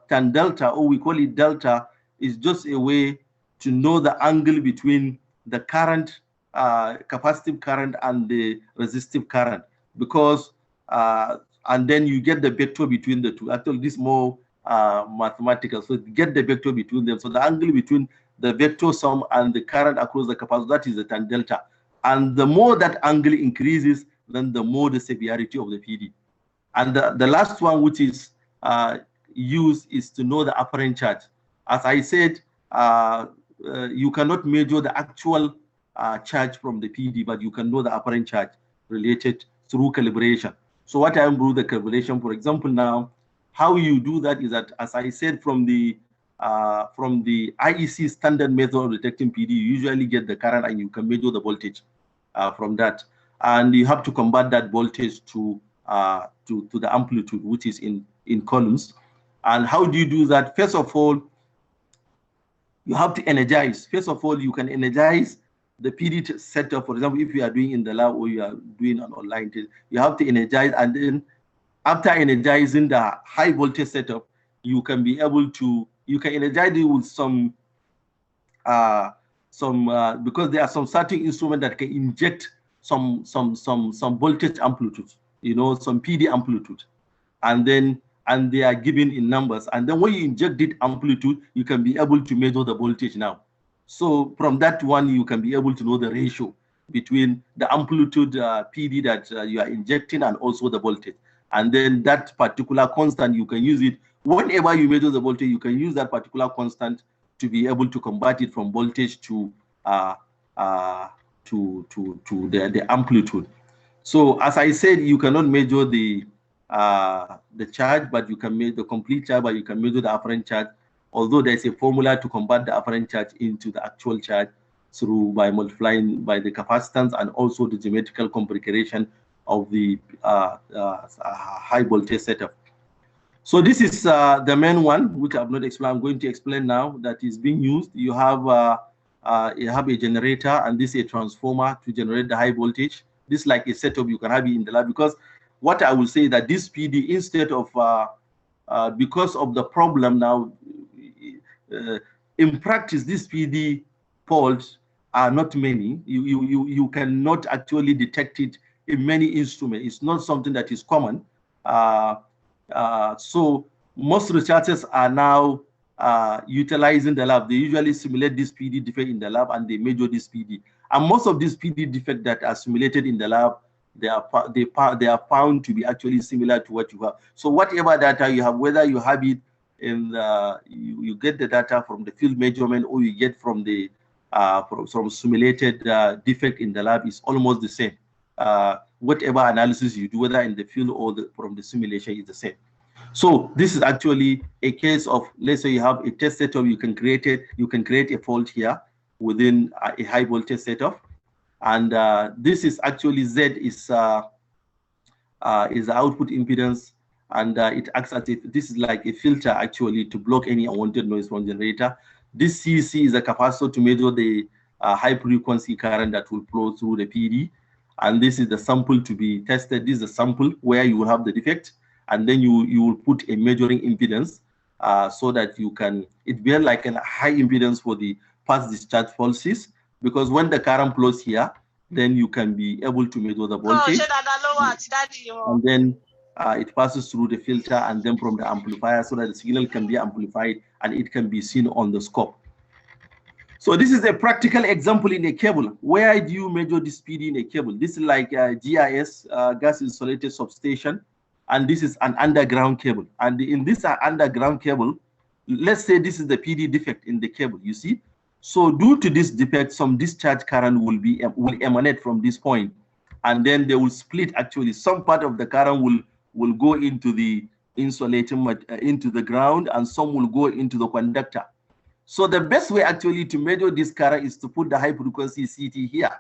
tan delta, or we call it delta, is just a way to know the angle between the current, capacitive current, and the resistive current, because and then you get the vector between the two. Actually, this is more mathematical. So get the vector between them. So the angle between the vector sum and the current across the capacitor, that is the tan delta. And the more that angle increases, then the more the severity of the PD. And the last one, which is used, is to know the apparent charge. As I said, you cannot measure the actual charge from the PD, but you can know the apparent charge related through calibration. So what I do the calculation, for example, now, how you do that is that, as I said, from the IEC standard method of detecting PD, you usually get the current and you can measure the voltage from that, and you have to convert that voltage to the amplitude, which is in columns. And how do you do that? First of all, you have to energize. First of all, you can energize the PD setup. For example, if you are doing in the lab or you are doing an online test, you have to energize, and then after energizing the high voltage setup, you can be able to, you can energize it with some because there are some certain instruments that can inject some voltage amplitude, some PD amplitude, and they are given in numbers. And then when you inject that amplitude, you can be able to measure the voltage now. So from that one, you can be able to know the ratio between the amplitude PD that you are injecting and also the voltage. And then that particular constant, you can use it whenever you measure the voltage. You can use that particular constant to be able to convert it from voltage to the amplitude. So as I said, you cannot measure the charge, but you can measure the complete charge, but you can measure the apparent charge. Although there's a formula to convert the apparent charge into the actual charge by multiplying by the capacitance and also the geometrical configuration of the high voltage setup. So this is the main one, which I've not explained. I'm going to explain now, that is being used. You have a generator, and this is a transformer to generate the high voltage. This is like a setup you can have it in the lab, because what I will say that this PD, instead of because of the problem now, in practice, these PD faults are not many. You cannot actually detect it in many instruments. It's not something that is common. So most researchers are now utilizing the lab. They usually simulate this PD defect in the lab, and they measure this PD. And most of these PD defects that are simulated in the lab, they are found to be actually similar to what you have. So whatever data you have, whether you have it in you get the data from the field measurement, or you get from the from simulated defect in the lab, is almost the same. Whatever analysis you do, whether in the field or from the simulation, is the same. So this is actually a case of, let's say you have a test setup, you can create a fault here within a high voltage setup, and this is actually Z is the output impedance, and it acts as if this is like a filter actually to block any unwanted noise from generator. This CEC is a capacitor to measure the high frequency current that will flow through the PD, and this is the sample to be tested. This is a sample where you will have the defect, and then you will put a measuring impedance so that you can, it be like a high impedance for the past discharge pulses, because when the current flows here, then you can be able to measure the voltage, and then it passes through the filter and then from the amplifier, so that the signal can be amplified and it can be seen on the scope. So this is a practical example in a cable. Where do you measure the speed in a cable? This is like GIS, gas insulated substation, and this is an underground cable. And in this underground cable, let's say this is the PD defect in the cable, you see? So due to this defect, some discharge current will emanate from this point, and then they will split. Actually, some part of the current will go into the insulating into the ground, and some will go into the conductor. So the best way actually to measure this current is to put the high frequency CT here.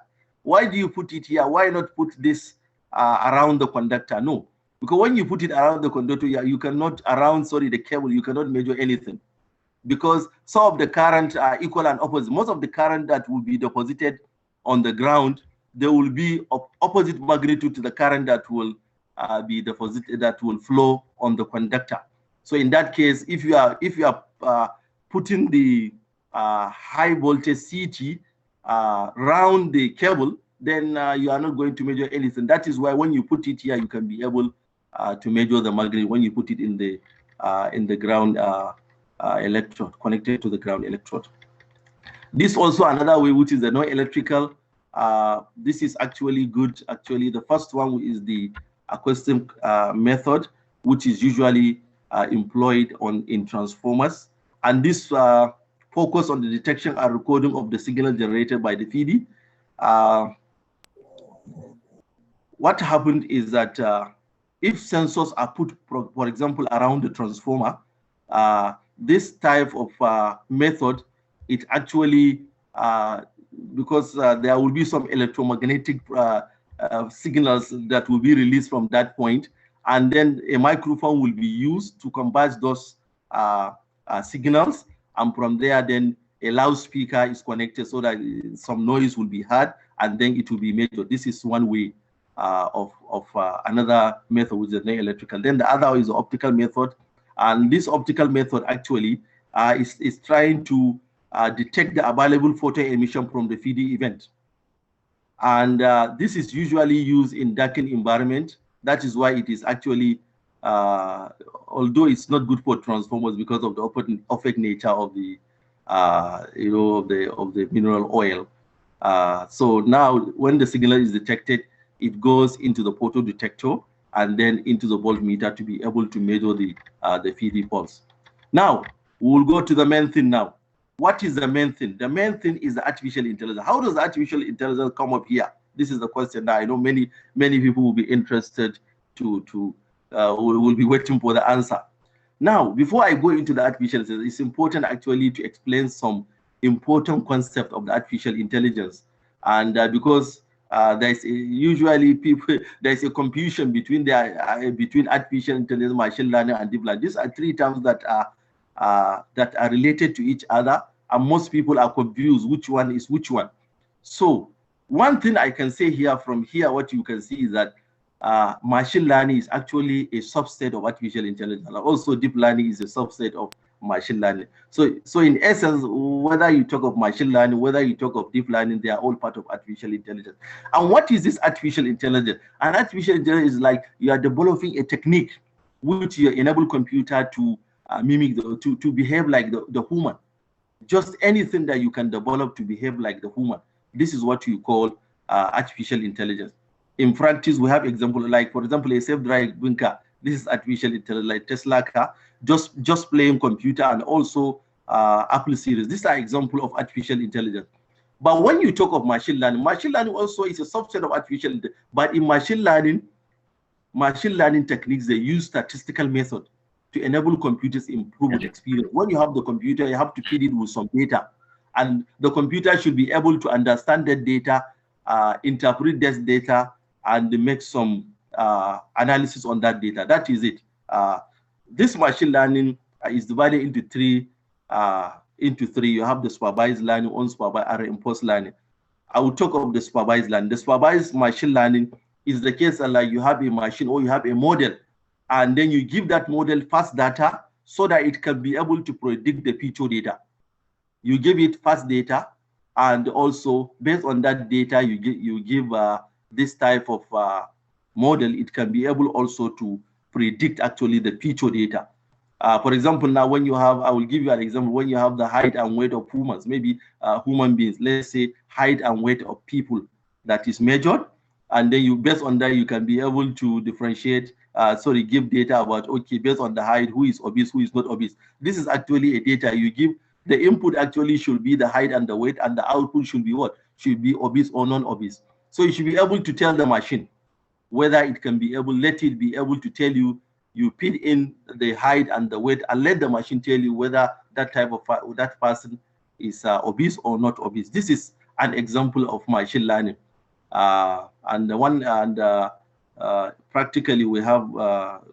Why do you put it here? Why not put this around the conductor? No, because when you put it around the conductor, you cannot the cable, you cannot measure anything, because some of the current are equal and opposite. Most of the current that will be deposited on the ground, there will be opposite magnitude to the current that will be deposited, that will flow on the conductor. So in that case, if you are putting the high voltage CT around the cable, then you are not going to measure anything. That is why when you put it here, you can be able to measure the magnitude when you put it in the ground electrode, connected to the ground electrode. This also another way, which is the non-electrical. This is actually good. Actually, the first one is the acoustic method, which is usually employed in transformers. And this focus on the detection and recording of the signal generated by the PD. What happened is that if sensors are put, for example, around the transformer, this type of method, it actually, because there will be some electromagnetic signals that will be released from that point, and then a microphone will be used to convert those signals, and from there then a loudspeaker is connected so that some noise will be heard, and then it will be measured. This is one way of another method, which is non-electrical. Then the other is the optical method, and this optical method actually is trying to detect the available photo emission from the feeding event. And this is usually used in darkened environment. That is why it is actually, although it's not good for transformers because of the opaque nature of the, of the mineral oil. So now, when the signal is detected, it goes into the photo detector and then into the voltmeter to be able to measure the feeding pulse. Now, we'll go to the main thing now. What is the main thing? The main thing is the artificial intelligence. How does artificial intelligence come up here? This is the question that I know many people will be interested will be waiting for the answer. Now, before I go into the artificial intelligence, it's important actually to explain some important concept of the artificial intelligence. And because there's usually there's a confusion between artificial intelligence, machine learning, and deep learning. These are three terms that are related to each other, and most people are confused which one is which one. So one thing I can say here, from here, what you can see is that machine learning is actually a subset of artificial intelligence. Also, deep learning is a subset of machine learning. So in essence, whether you talk of machine learning, whether you talk of deep learning, they are all part of artificial intelligence. And what is this artificial intelligence? An artificial intelligence is like you are developing a technique which you enable computer to mimic, to behave like the human. Just anything that you can develop to behave like the human. This is what you call artificial intelligence. In practice, we have example, like for example, a self-driving car. This is artificial intelligence, like Tesla car, just playing computer, and also Apple series. These are example of artificial intelligence. But when you talk of machine learning also is a subset of artificial intelligence. But in machine learning techniques, they use statistical method to enable computers improve experience. When you have the computer, you have to feed it with some data, and the computer should be able to understand that data, interpret that data, and make some analysis on that data. That is it. This machine learning is divided into three. You have the supervised learning, unsupervised, and reinforced learning. I will talk of the supervised learning. The supervised machine learning is the case like you have a machine or you have a model, and then you give that model fast data so that it can be able to predict the future data. You give it fast data, and also based on that data, you give this type of model. It can be able also to predict actually the future data. For example, now when you have, I will give you an example, when you have the height and weight of humans, maybe human beings, let's say height and weight of people that is measured, and then you, based on that, you can be able to differentiate, give data about, okay, based on the height, who is obese, who is not obese. This is actually a data you give. The input actually should be the height and the weight, and the output should be what? Should be obese or non-obese. So you should be able to tell the machine whether it can be able, let it be able to tell you, you feed in the height and the weight, and let the machine tell you whether that type of, that person is obese or not obese. This is an example of machine learning. Practically we have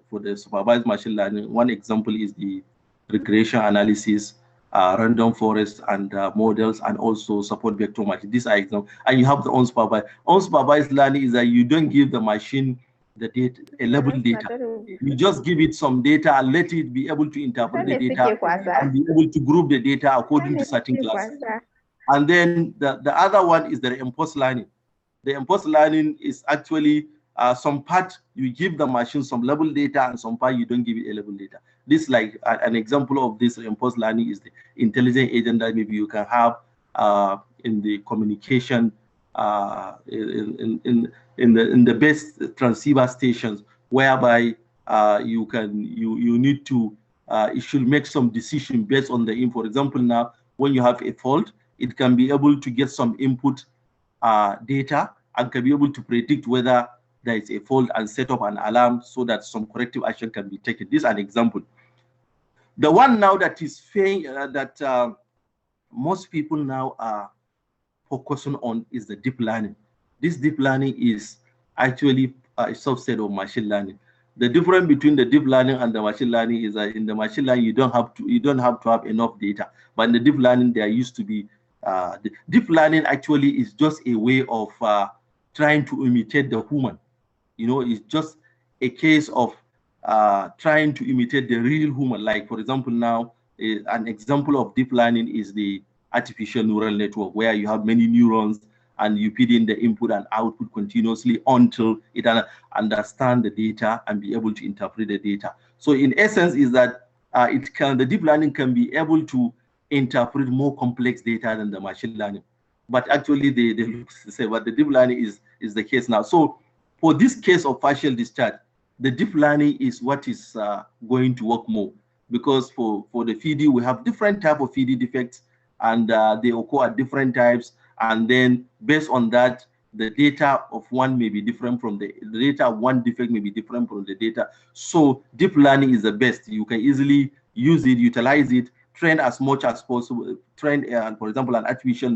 for the supervised machine learning, one example is the regression analysis, random forest and models, and also support vector machine. These are examples. And you have the unsupervised. Unsupervised learning is that you don't give the machine the data, a labeled data. You just give it some data and let it be able to interpret the data and be able to group the data according to certain classes. And then the other one is the reinforced learning. The reinforced learning is actually some part you give the machine some labeled data, and some part you don't give it a labeled data. This, like an example of this reinforced learning, is the intelligent agent that maybe you can have in the communication in the base transceiver stations, whereby you need to it should make some decision based on the input. For example, now when you have a fault, it can be able to get some input data and can be able to predict whether there is a fault and set up an alarm so that some corrective action can be taken. This is an example. The one now that is most people now are focusing on is the deep learning. This deep learning is actually a subset of machine learning. The difference between the deep learning and the machine learning is that in the machine learning you don't have to have enough data, but in the deep learning there used to be the deep learning actually is just a way of trying to imitate the human. You know, it's just a case of trying to imitate the real human. Like, for example, now an example of deep learning is the artificial neural network, where you have many neurons and you feed in the input and output continuously until it understands the data and be able to interpret the data. So in essence is that the deep learning can be able to interpret more complex data than the machine learning. But actually they look the same, but the deep learning is the case now. So for this case of partial discharge, the deep learning is what is going to work more, because for the PD we have different type of PD defects, and they occur at different types, and then based on that, the data of one may be different from the data of one defect may be different from the data. So deep learning is the best. You can easily use it, utilize it, train as much as possible, train, for example, an artificial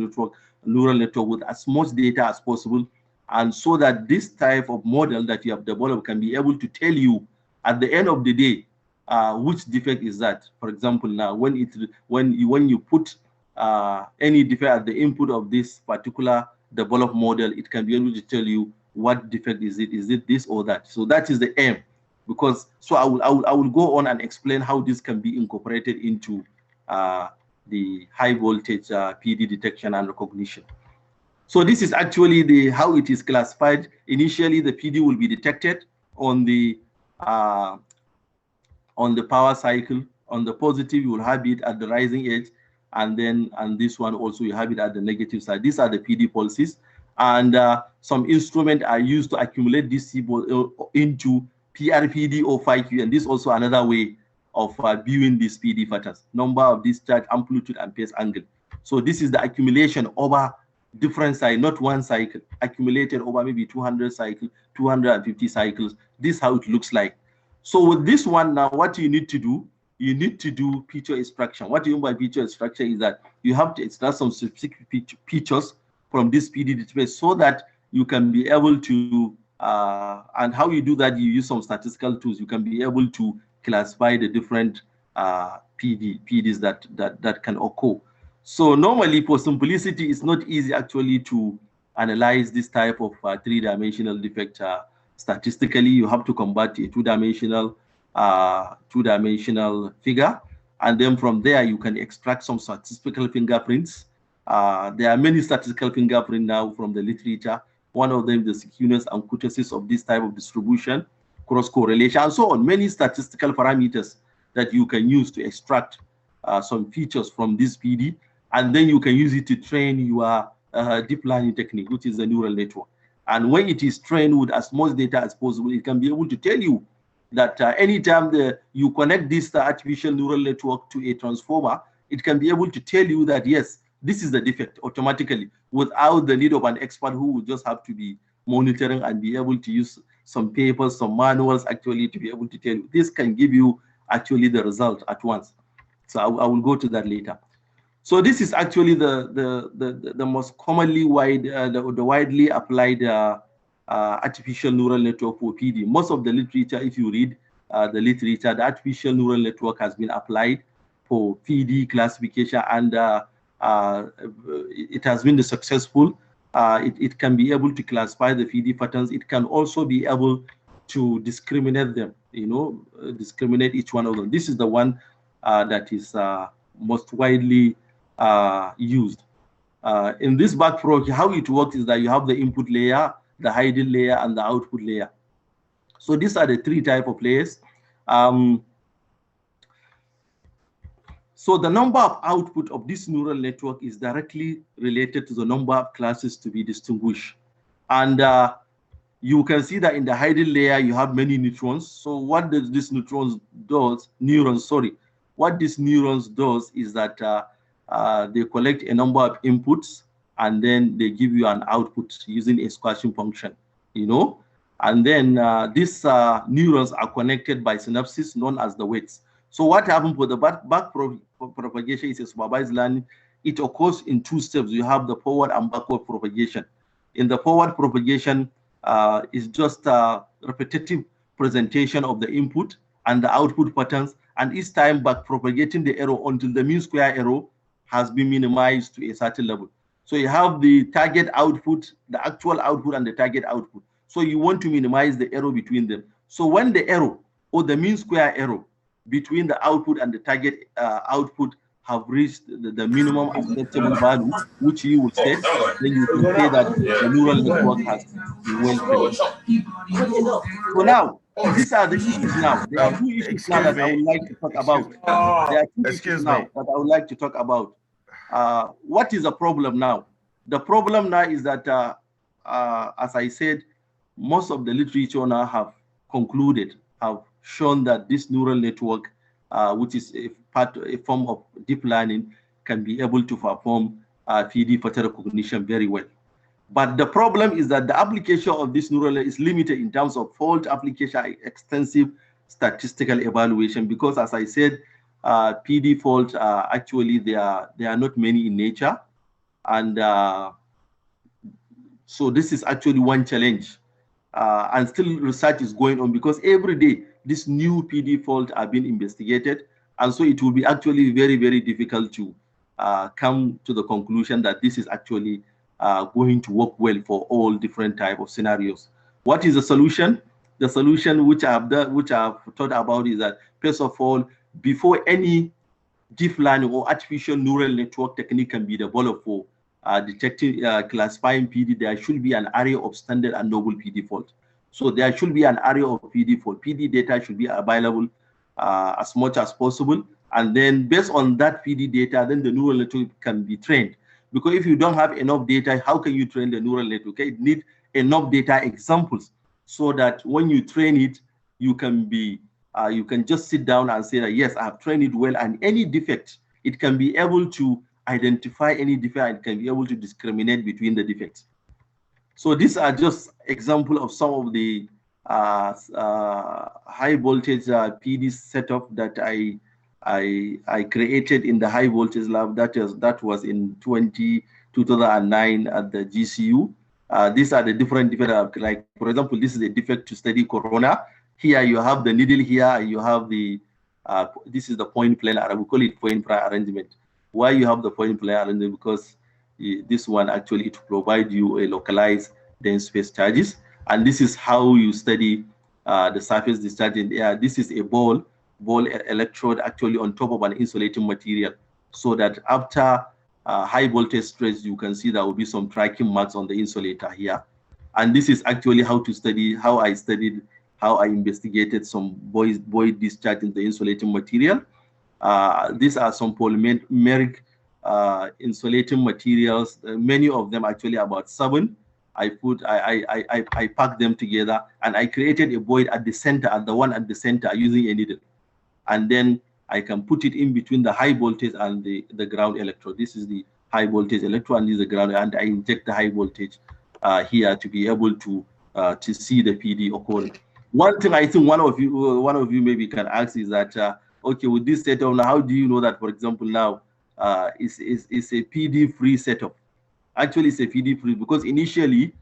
neural network with as much data as possible, and so that this type of model that you have developed can be able to tell you at the end of the day which defect is that. For example, now when you put any defect at the input of this particular developed model, it can be able to tell you what defect is it. Is it this or that? So that is the aim. Because so I will go on and explain how this can be incorporated into the high voltage PD detection and recognition. So this is actually how it is classified. Initially, the PD will be detected on the power cycle. On the positive, you will have it at the rising edge, and this one also you have it at the negative side. These are the PD pulses, and some instruments are used to accumulate this into PRPD or 5Q, and this is also another way of viewing these PD patterns: number of discharge, amplitude, and phase angle. So this is the accumulation over different cycles, not one cycle, accumulated over maybe 200 cycles, 250 cycles. This is how it looks like. So with this one now, what you need to do feature extraction. What you mean by feature extraction is that you have to extract some specific features from this PD database so that you can be able to, and how you do that, you use some statistical tools. You can be able to classify the different PDs that can occur. So normally, for simplicity, it's not easy actually to analyze this type of three-dimensional defect statistically. You have to convert a two-dimensional figure, and then from there you can extract some statistical fingerprints. There are many statistical fingerprints now from the literature. One of them is the skewness and kurtosis of this type of distribution, cross correlation, and so on. Many statistical parameters that you can use to extract some features from this PD, and then you can use it to train your deep learning technique, which is a neural network. And when it is trained with as much data as possible, it can be able to tell you that anytime you connect this artificial neural network to a transformer, it can be able to tell you that, yes, this is the defect automatically, without the need of an expert who would just have to be monitoring and be able to use some papers, some manuals actually to be able to tell you. This can give you actually the result at once. So I will go to that later. So this is actually the most commonly widely applied artificial neural network for PD. Most of the literature, if you read the literature, the artificial neural network has been applied for PD classification, and it has been successful. It can be able to classify the PD patterns. It can also be able to discriminate them, discriminate each one of them. This is the one that is most widely used. In this backprog, how it works is that you have the input layer, the hidden layer, and the output layer. So these are the three types of layers. So the number of output of this neural network is directly related to the number of classes to be distinguished. And you can see that in the hidden layer, you have many neurons. So what does this what this neurons does is that they collect a number of inputs, and then they give you an output using a squashing function, and then these neurons are connected by synapses known as the weights. So what happens for the back propagation is a supervised learning. It occurs in two steps. You have the forward and backward propagation. In the forward propagation, is just a repetitive presentation of the input and the output patterns, and each time back propagating the error until the mean square error has been minimized to a certain level. So you have the target output, the actual output, and the target output. So you want to minimize the error between them. So when the error or the mean square error between the output and the target output have reached the minimum acceptable value, which you will set, then you can say that the neural network has been well trained. So now, these are the issues now. There are two issues now that I would like to talk about. There are two issues now that I would like to talk about. What is the problem now? The problem now is that, as I said, most of the literature now have concluded, have shown that this neural network, which is a form of deep learning, can be able to perform PD pattern recognition very well. But the problem is that the application of this neural network is limited in terms of fault application, extensive statistical evaluation, because as I said, PD faults actually they are not many in nature, and so this is actually one challenge, and still research is going on, because every day this new PD fault are being investigated, and so it will be actually very, very difficult to come to the conclusion that this is actually going to work well for all different type of scenarios. What is the solution? The solution which I've thought about is that, first of all, before any deep learning or artificial neural network technique can be developed for detecting, classifying PD, there should be an array of standard and novel PD fault. So there should be an array of PD fault. PD data should be available as much as possible. And then based on that PD data, then the neural network can be trained. Because if you don't have enough data, how can you train the neural network? Okay? It needs enough data examples so that when you train it, you can just sit down and say that, yes, I have trained it well, and any defect, it can be able to identify any defect and can be able to discriminate between the defects. So these are just examples of some of the high voltage PD setup that I created in the high voltage lab. That was in 2009 at the GCU. These are the different defects. Like, for example, this is a defect to study corona. Here you have the needle here, you have the, this is the point plane, we call it point plane arrangement. Why you have the point plane arrangement? Because this one actually to provide you a localized dense space charges. And this is how you study the surface discharge in the air. This is a ball electrode actually on top of an insulating material, so that after high voltage stress, you can see there will be some tracking marks on the insulator here. And this is actually how I studied how I investigated some void discharge in the insulating material. These are some polymeric insulating materials. Many of them, actually about 7. I packed them together, and I created a void at the center, at the one at the center, using a needle. And then I can put it in between the high voltage and the ground electrode. This is the high voltage electrode, and this is the ground, and I inject the high voltage here to be able to see the PD occurring. One thing I think one of you maybe can ask is that, okay, with this setup now, how do you know that, for example, now it's a PD free setup? Actually, it's a PD free because initially,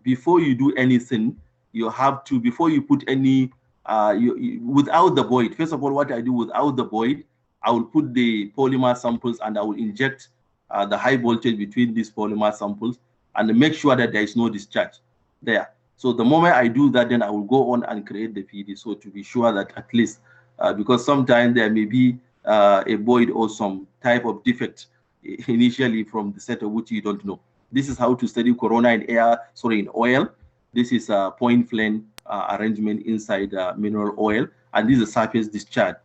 before you do anything, you have to, before you put any, without the void. First of all, what I do without the void, I will put the polymer samples and I will inject the high voltage between these polymer samples and make sure that there is no discharge there. So the moment I do that, then I will go on and create the PD. So to be sure that at least, because sometimes there may be a void or some type of defect initially from the setup which you don't know. This is how to study corona in oil. This is a point flame arrangement inside mineral oil, and this is a surface discharge.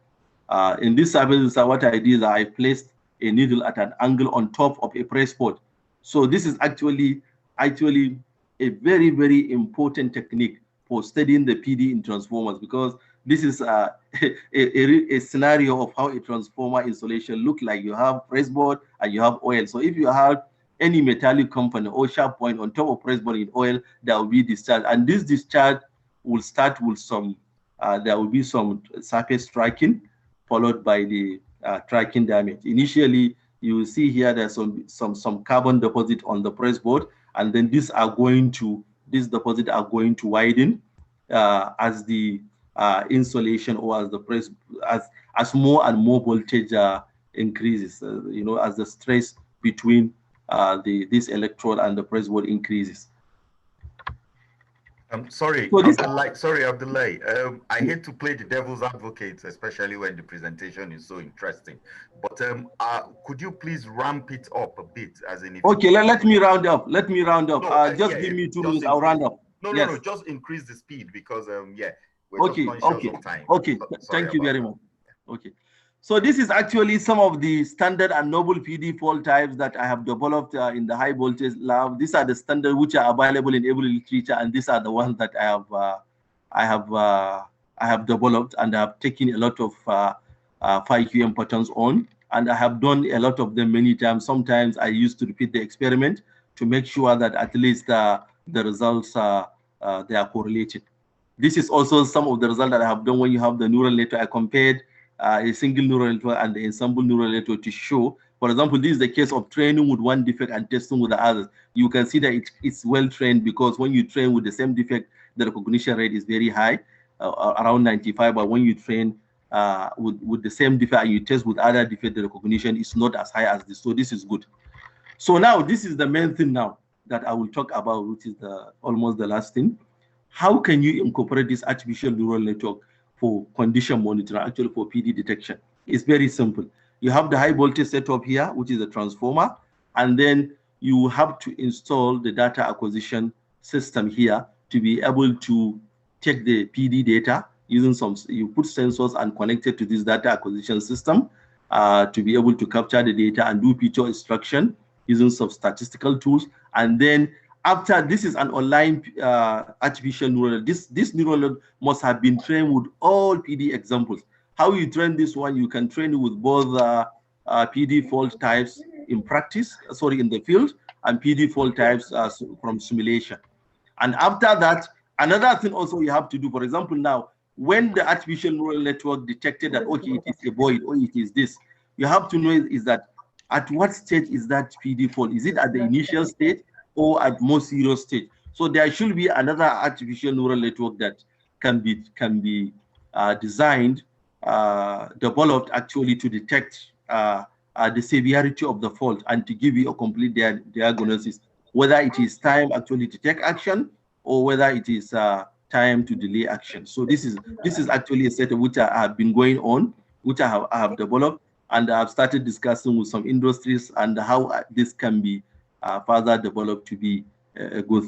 In this surface, what I did is I placed a needle at an angle on top of a press board. So this is actually a very, very important technique for studying the PD in transformers, because this is a scenario of how a transformer installation look like. You have press board and you have oil. So if you have any metallic component or sharp point on top of press board in oil, there will be discharge, and this discharge will start with some. There will be some surface striking, followed by the tracking damage. Initially, you will see here there's some carbon deposit on the press board, and then these deposits are going to widen as the insulation or as the press as more and more voltage increases. As the stress between this electrode and the press board increases. Sorry, Abdullahi. I hate to play the devil's advocate, especially when the presentation is so interesting. But could you please ramp it up a bit, as in? Okay, let me round up. Let me round up. Just give me 2 minutes. I'll round up. No, just increase the speed because we're okay, just conscious of time. Okay, thank you very much. Okay. So this is actually some of the standard and novel PD fault types that I have developed in the high voltage lab. These are the standard which are available in every literature, and these are the ones that I have developed, and I have taken a lot of 5QM patterns on, and I have done a lot of them many times. Sometimes I used to repeat the experiment to make sure that at least the results they are correlated. This is also some of the results that I have done when you have the neural network. I compared a single neural network and the ensemble neural network to show, for example, this is the case of training with one defect and testing with the others. You can see that it's well trained, because when you train with the same defect, the recognition rate is very high, around 95. But when you train with the same defect and you test with other defect, the recognition is not as high as this. So this is good. So now this is the main thing now that I will talk about, which is almost the last thing. How can you incorporate this artificial neural network for condition monitoring, actually for PD detection? It's very simple. You have the high voltage setup here, which is a transformer, and then you have to install the data acquisition system here to be able to take the PD data using you put sensors and connect it to this data acquisition system to be able to capture the data and do picture extraction using some statistical tools. And then after this is an online artificial neural. This neural must have been trained with all PD examples. How you train this one? You can train it with both PD fault types in practice, in the field, and PD fault types from simulation. And after that, another thing also you have to do, for example, now, when the artificial neural network detected that, okay, it is a void or it is this, you have to know is that at what stage is that PD fault? Is it at the initial stage or at more serious stage? So there should be another artificial neural network that can be designed, developed actually to detect the severity of the fault and to give you a complete diagnosis, whether it is time actually to take action or whether it is time to delay action. So this is actually a setup which I have been going on, which I have developed, and I have started discussing with some industries and how this can be further developed to be a good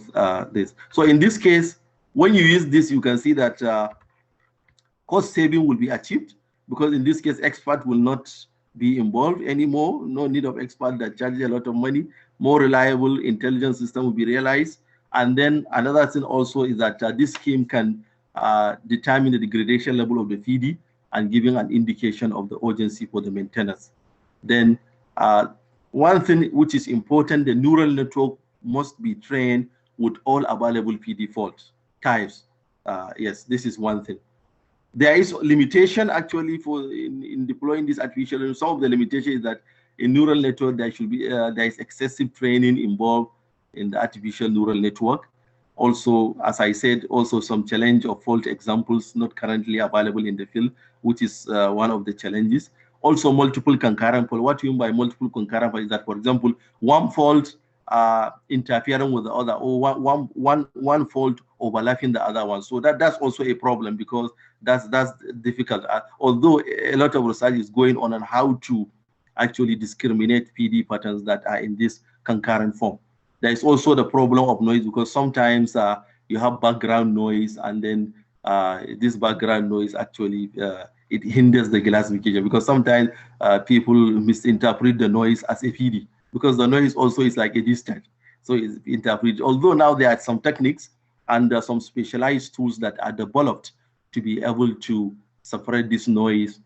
this. So in this case, when you use this, you can see that cost saving will be achieved, because in this case, expert will not be involved anymore. No need of expert that charges a lot of money. More reliable intelligence system will be realized. And then another thing also is that this scheme can determine the degradation level of the PD and giving an indication of the urgency for the maintenance. Then one thing which is important, the neural network must be trained with all available PD fault types. Yes, this is one thing. There is limitation actually for in deploying this artificial. Some of the limitation is that in neural network there should be there is excessive training involved in the artificial neural network. Also, as I said, also some challenge of fault examples not currently available in the field, which is one of the challenges. Also, multiple concurrent fault. What we mean by multiple concurrent fault is that, for example, one fault interfering with the other, or one fault overlapping the other one. So that's also a problem, because that's difficult. Although a lot of research is going on how to actually discriminate PD patterns that are in this concurrent form. There is also the problem of noise, because sometimes you have background noise, and then this background noise actually it hinders the classification, because sometimes people misinterpret the noise as a PD, because the noise also is like a discharge. So it's interpreted. Although now there are some techniques and some specialized tools that are developed to be able to separate this noise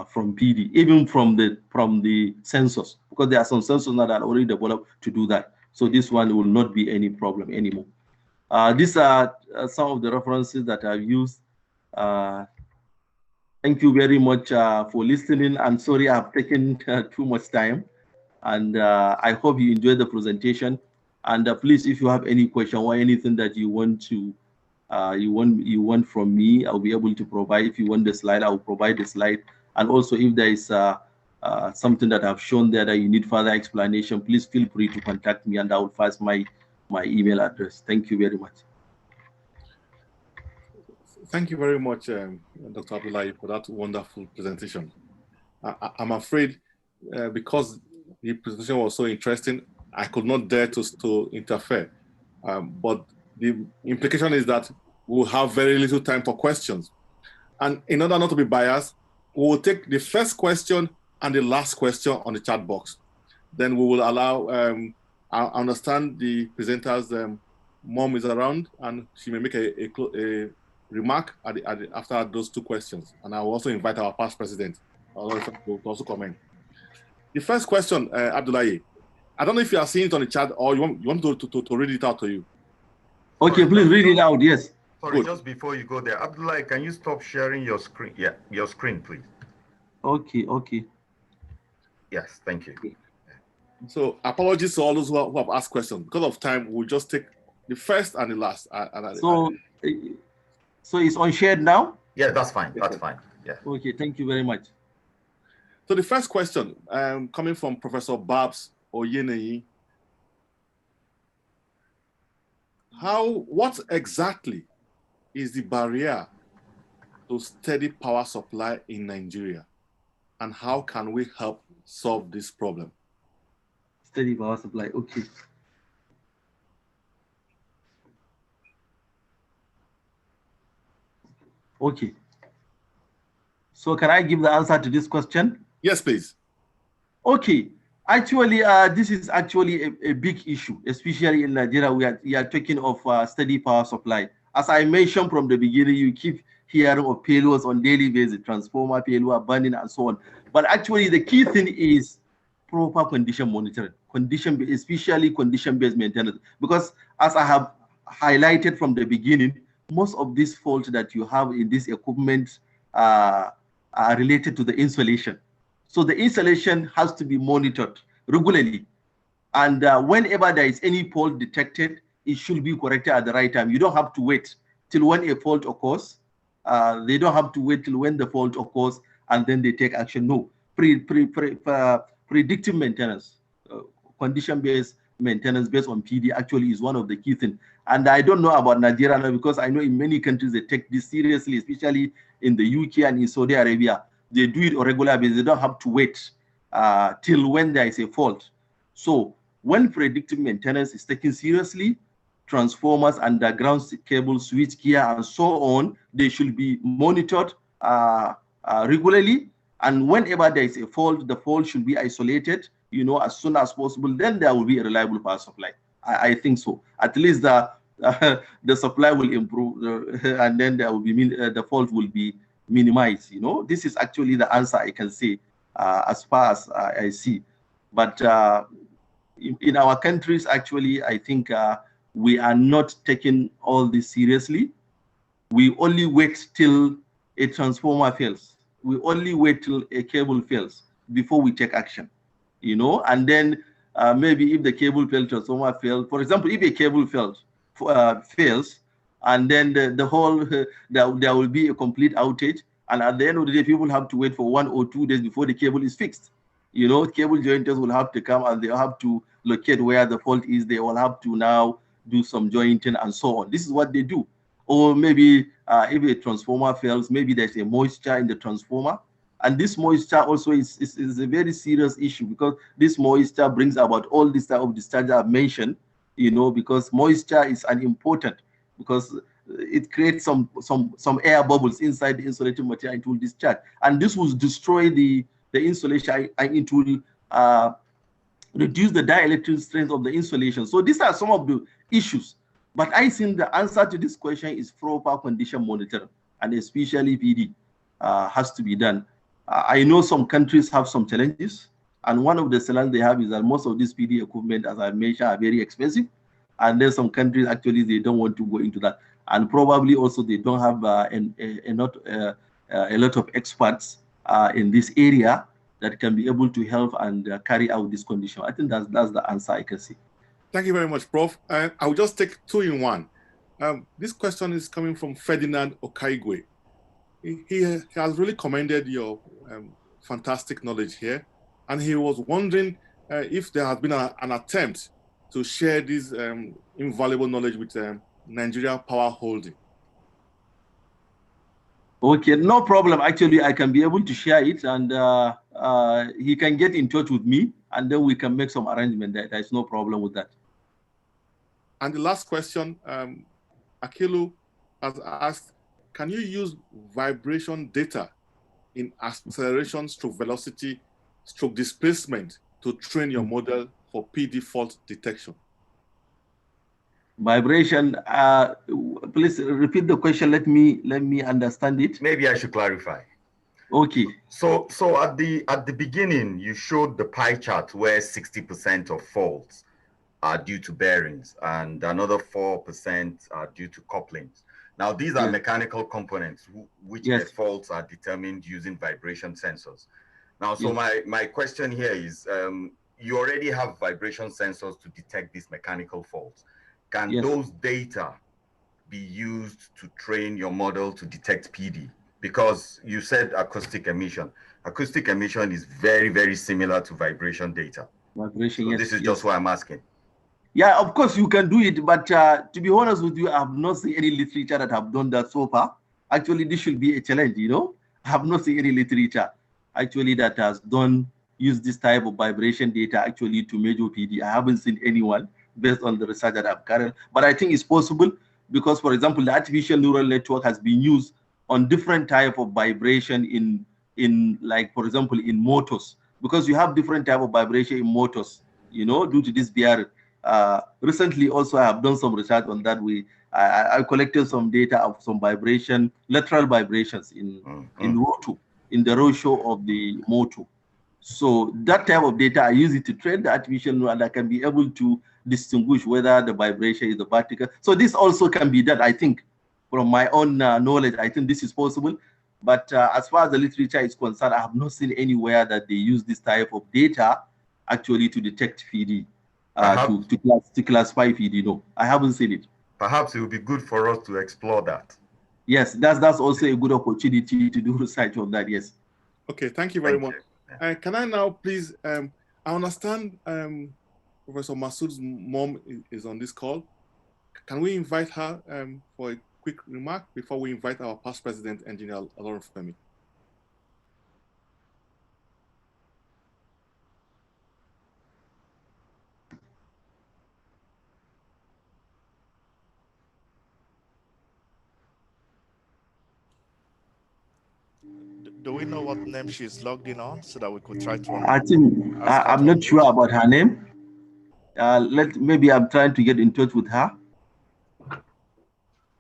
from PD, even from the sensors, because there are some sensors that are already developed to do that. So this one will not be any problem anymore. These are some of the references that I've used. Thank you very much for listening. I'm sorry I've taken too much time, and I hope you enjoyed the presentation. And please, if you have any question or anything that you want to you want from me, I'll be able to provide. If you want the slide, I'll provide the slide. And also, if there is something that I've shown there that you need further explanation, please feel free to contact me, and I will pass my email address. Thank you very much. Thank you very much, Dr. Abdullahi, for that wonderful presentation. I'm afraid because the presentation was so interesting, I could not dare to interfere. But the implication is that we'll have very little time for questions. And in order not to be biased, we will take the first question and the last question on the chat box. Then we will allow, I understand the presenter's mom is around, and she may make a remark after those two questions. And I will also invite our past president to also comment. The first question, Abdullahi, I don't know if you are seeing it on the chat, or you want to read it out to you. Okay, please read it out, yes. Sorry, good. Just before you go there, Abdullahi, can you stop sharing your screen? Yeah, your screen, please. Okay. Yes, thank you. So apologies to all those who have asked questions. Because of time, we'll just take the first and the last. So it's on shared now? Yeah, that's fine. That's fine. Yeah. Okay, thank you very much. So the first question, coming from Professor Babs Oyeneyi. What exactly is the barrier to steady power supply in Nigeria, and how can we help solve this problem? Steady power supply, okay. Okay. So can I give the answer to this question? Yes, please. Okay. Actually, this is actually a big issue, especially in Nigeria. We are talking of steady power supply. As I mentioned from the beginning, you keep hearing of failures on daily basis, transformer failure, burning, and so on. But actually, the key thing is proper condition monitoring, especially condition-based maintenance. Because as I have highlighted from the beginning, most of these faults that you have in this equipment are related to the installation. So the installation has to be monitored regularly. And whenever there is any fault detected, it should be corrected at the right time. You don't have to wait till when a fault occurs. They don't have to wait till when the fault occurs and then they take action. No, predictive maintenance, condition-based maintenance based on PD actually is one of the key things. And I don't know about Nigeria now, because I know in many countries they take this seriously, especially in the UK and in Saudi Arabia. They do it on a regular basis. They don't have to wait till when there is a fault. So when predictive maintenance is taken seriously, transformers, underground cable, switch gear, and so on, they should be monitored regularly. And whenever there is a fault, the fault should be isolated, as soon as possible. Then there will be a reliable power supply. I think so. At least the supply will improve, and then there will be the fault will be minimized. This is actually the answer I can say as far as I see. But in our countries, actually, I think we are not taking all this seriously. We only wait till a transformer fails. We only wait till a cable fails before we take action, and then maybe if the cable fails, transformer fails. For example, if a cable fails, and then the whole, there will be a complete outage, and at the end of the day, people have to wait for 1 or 2 days before the cable is fixed. Cable jointers will have to come and they have to locate where the fault is. They will have to now do some jointing and so on. This is what they do. Or maybe if a transformer fails, maybe there's a moisture in the transformer. And this moisture also is a very serious issue, because this moisture brings about all this type of discharge I've mentioned, because moisture is an important, because it creates some air bubbles inside the insulating material. It will discharge. And this will destroy the insulation, and it will reduce the dielectric strength of the insulation. So these are some of the issues. But I think the answer to this question is proper condition monitoring, and especially PD has to be done. I know some countries have some challenges, and one of the challenges they have is that most of this PD equipment, as I mentioned, are very expensive. And then some countries actually they don't want to go into that, and probably also they don't have a lot of experts in this area that can be able to help and carry out this condition. I think that's the answer I can see. Thank you very much, Prof. I will just take 2 in 1. This question is coming from Ferdinand Okaigwe. He has really commended your fantastic knowledge here, and he was wondering if there has been an attempt to share this invaluable knowledge with Nigeria Power Holding. Okay, no problem. Actually, I can be able to share it, and he can get in touch with me, and then we can make some arrangement. There's no problem with that. And the last question, Akilu has asked, can you use vibration data in acceleration stroke velocity stroke displacement to train your model for PD fault detection? Vibration, please repeat the question. Let me understand it. Maybe I should clarify. Okay. So at the beginning, you showed the pie chart where 60% of faults are due to bearings and another 4% are due to couplings. Now, these are mechanical components which their faults are determined using vibration sensors. Now, so my question here is, you already have vibration sensors to detect these mechanical faults. Can those data be used to train your model to detect PD? Because you said acoustic emission. Acoustic emission is very, very similar to vibration data. Vibration, so this is just why I'm asking. Yeah, of course you can do it, but to be honest with you, I have not seen any literature that have done that so far. Actually, this should be a challenge, I have not seen any literature actually that has used this type of vibration data actually to measure PD. I haven't seen anyone based on the research that I've carried, but I think it's possible because, for example, the artificial neural network has been used on different type of vibration in like, for example, in motors, because you have different type of vibration in motors, due to this bearing. Recently also I have done some research on that. I collected some data of some vibration, lateral vibrations in rotor, in the ratio of the motor. So that type of data, I use it to train the artificial neural, and I can be able to distinguish whether the vibration is the vertical. So this also can be done, I think, from my own knowledge. I think this is possible. But as far as the literature is concerned, I have not seen anywhere that they use this type of data actually to detect PD. To classify PD. No, I haven't seen it. Perhaps it would be good for us to explore that. Yes, that's also a good opportunity to do research on that. Yes. Okay, thank you very much. Can I now please, I understand Professor Masood's mom is on this call. Can we invite her for a quick remark before we invite our past president, Engineer Olorunfemi? Do we know what name she's logged in on so that we could try to? I think I'm not sure about her name. Maybe I'm trying to get in touch with her.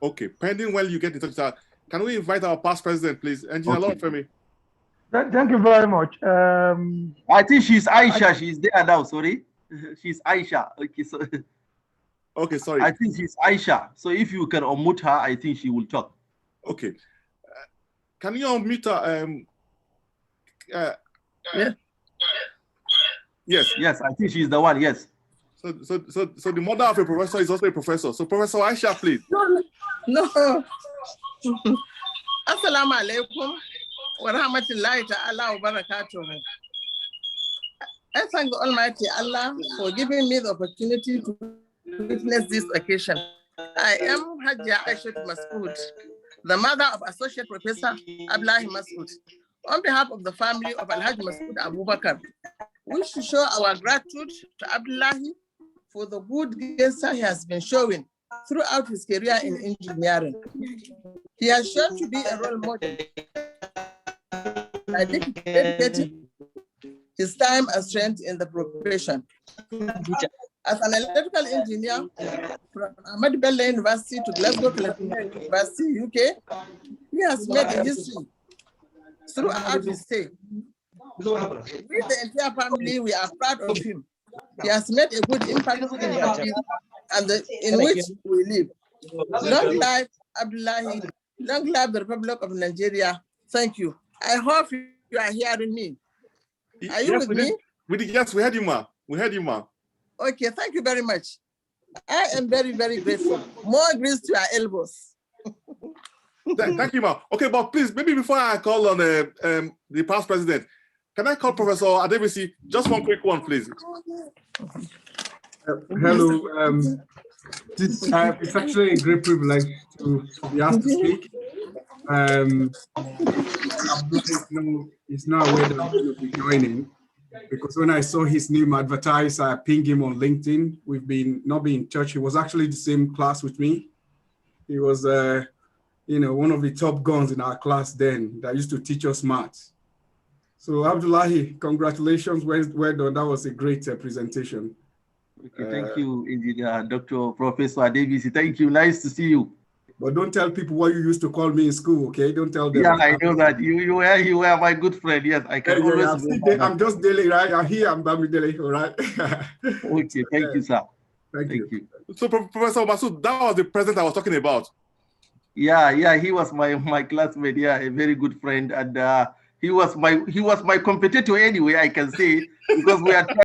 Okay, pending when you get in touch with her, can we invite our past president, please? Engineer Lord Femi. Thank you very much. I think she's Aisha. She's there now. Sorry, she's Aisha. Okay, so. Okay, sorry. I think she's Aisha. So if you can unmute her, I think she will talk. Okay. Can you unmute her? Yeah. Yes. Yes, I think she's the one. Yes. So the mother of a professor is also a professor. So Professor Aisha, please. No. Assalamu alaikum wa rahmatullahi ta'ala wa barakatuh. I thank the Almighty Allah for giving me the opportunity to witness this occasion. I am Hajia Aisha Masood, the mother of Associate Professor Abdullahi Masood. On behalf of the family of Alhaji Masood Abubakar, we wish to show our gratitude to Abdullahi for the good gesture he has been showing throughout his career in engineering. He has shown to be a role model by dedicating his time and strength in the profession. As an electrical engineer from Ahmad Bello University to Glasgow University, UK, he has made a history throughout his stay. We, the entire family, we are proud of him. He has made a good impact in the country and in which we live. Long life Abdullahi, long life the Republic of Nigeria. Thank you. I hope you are hearing me. Are you with me? Yes, we heard you, ma. We heard you, ma. Okay, thank you very much. I am very, very grateful. More grease to our elbows. Thank you, ma. Okay, but please, maybe before I call on the past president, can I call Professor Adebisi? Just one quick one, please. Hello. It's actually a great privilege to be asked to speak. He's now aware that I'm going to be joining, because when I saw his name advertised, I pinged him on LinkedIn. We've not been in touch. He was actually the same class with me. He was, one of the top guns in our class then that used to teach us maths. So Abdullahi, congratulations, well done. That was a great presentation. Okay, thank you, Engineer Dr. Professor Adebisi. Thank you, nice to see you. But don't tell people what you used to call me in school, okay? Don't tell them. Yeah, I know that. You were my good friend. Yes, I can always. I'm just Dele, right? I'm here, I'm Bamidele, all right? Okay, thank you, sir. Thank you. So Professor Masood, that was the president I was talking about. Yeah, he was my classmate, yeah, a very good friend, and he was my competitor anyway, I can say, because we are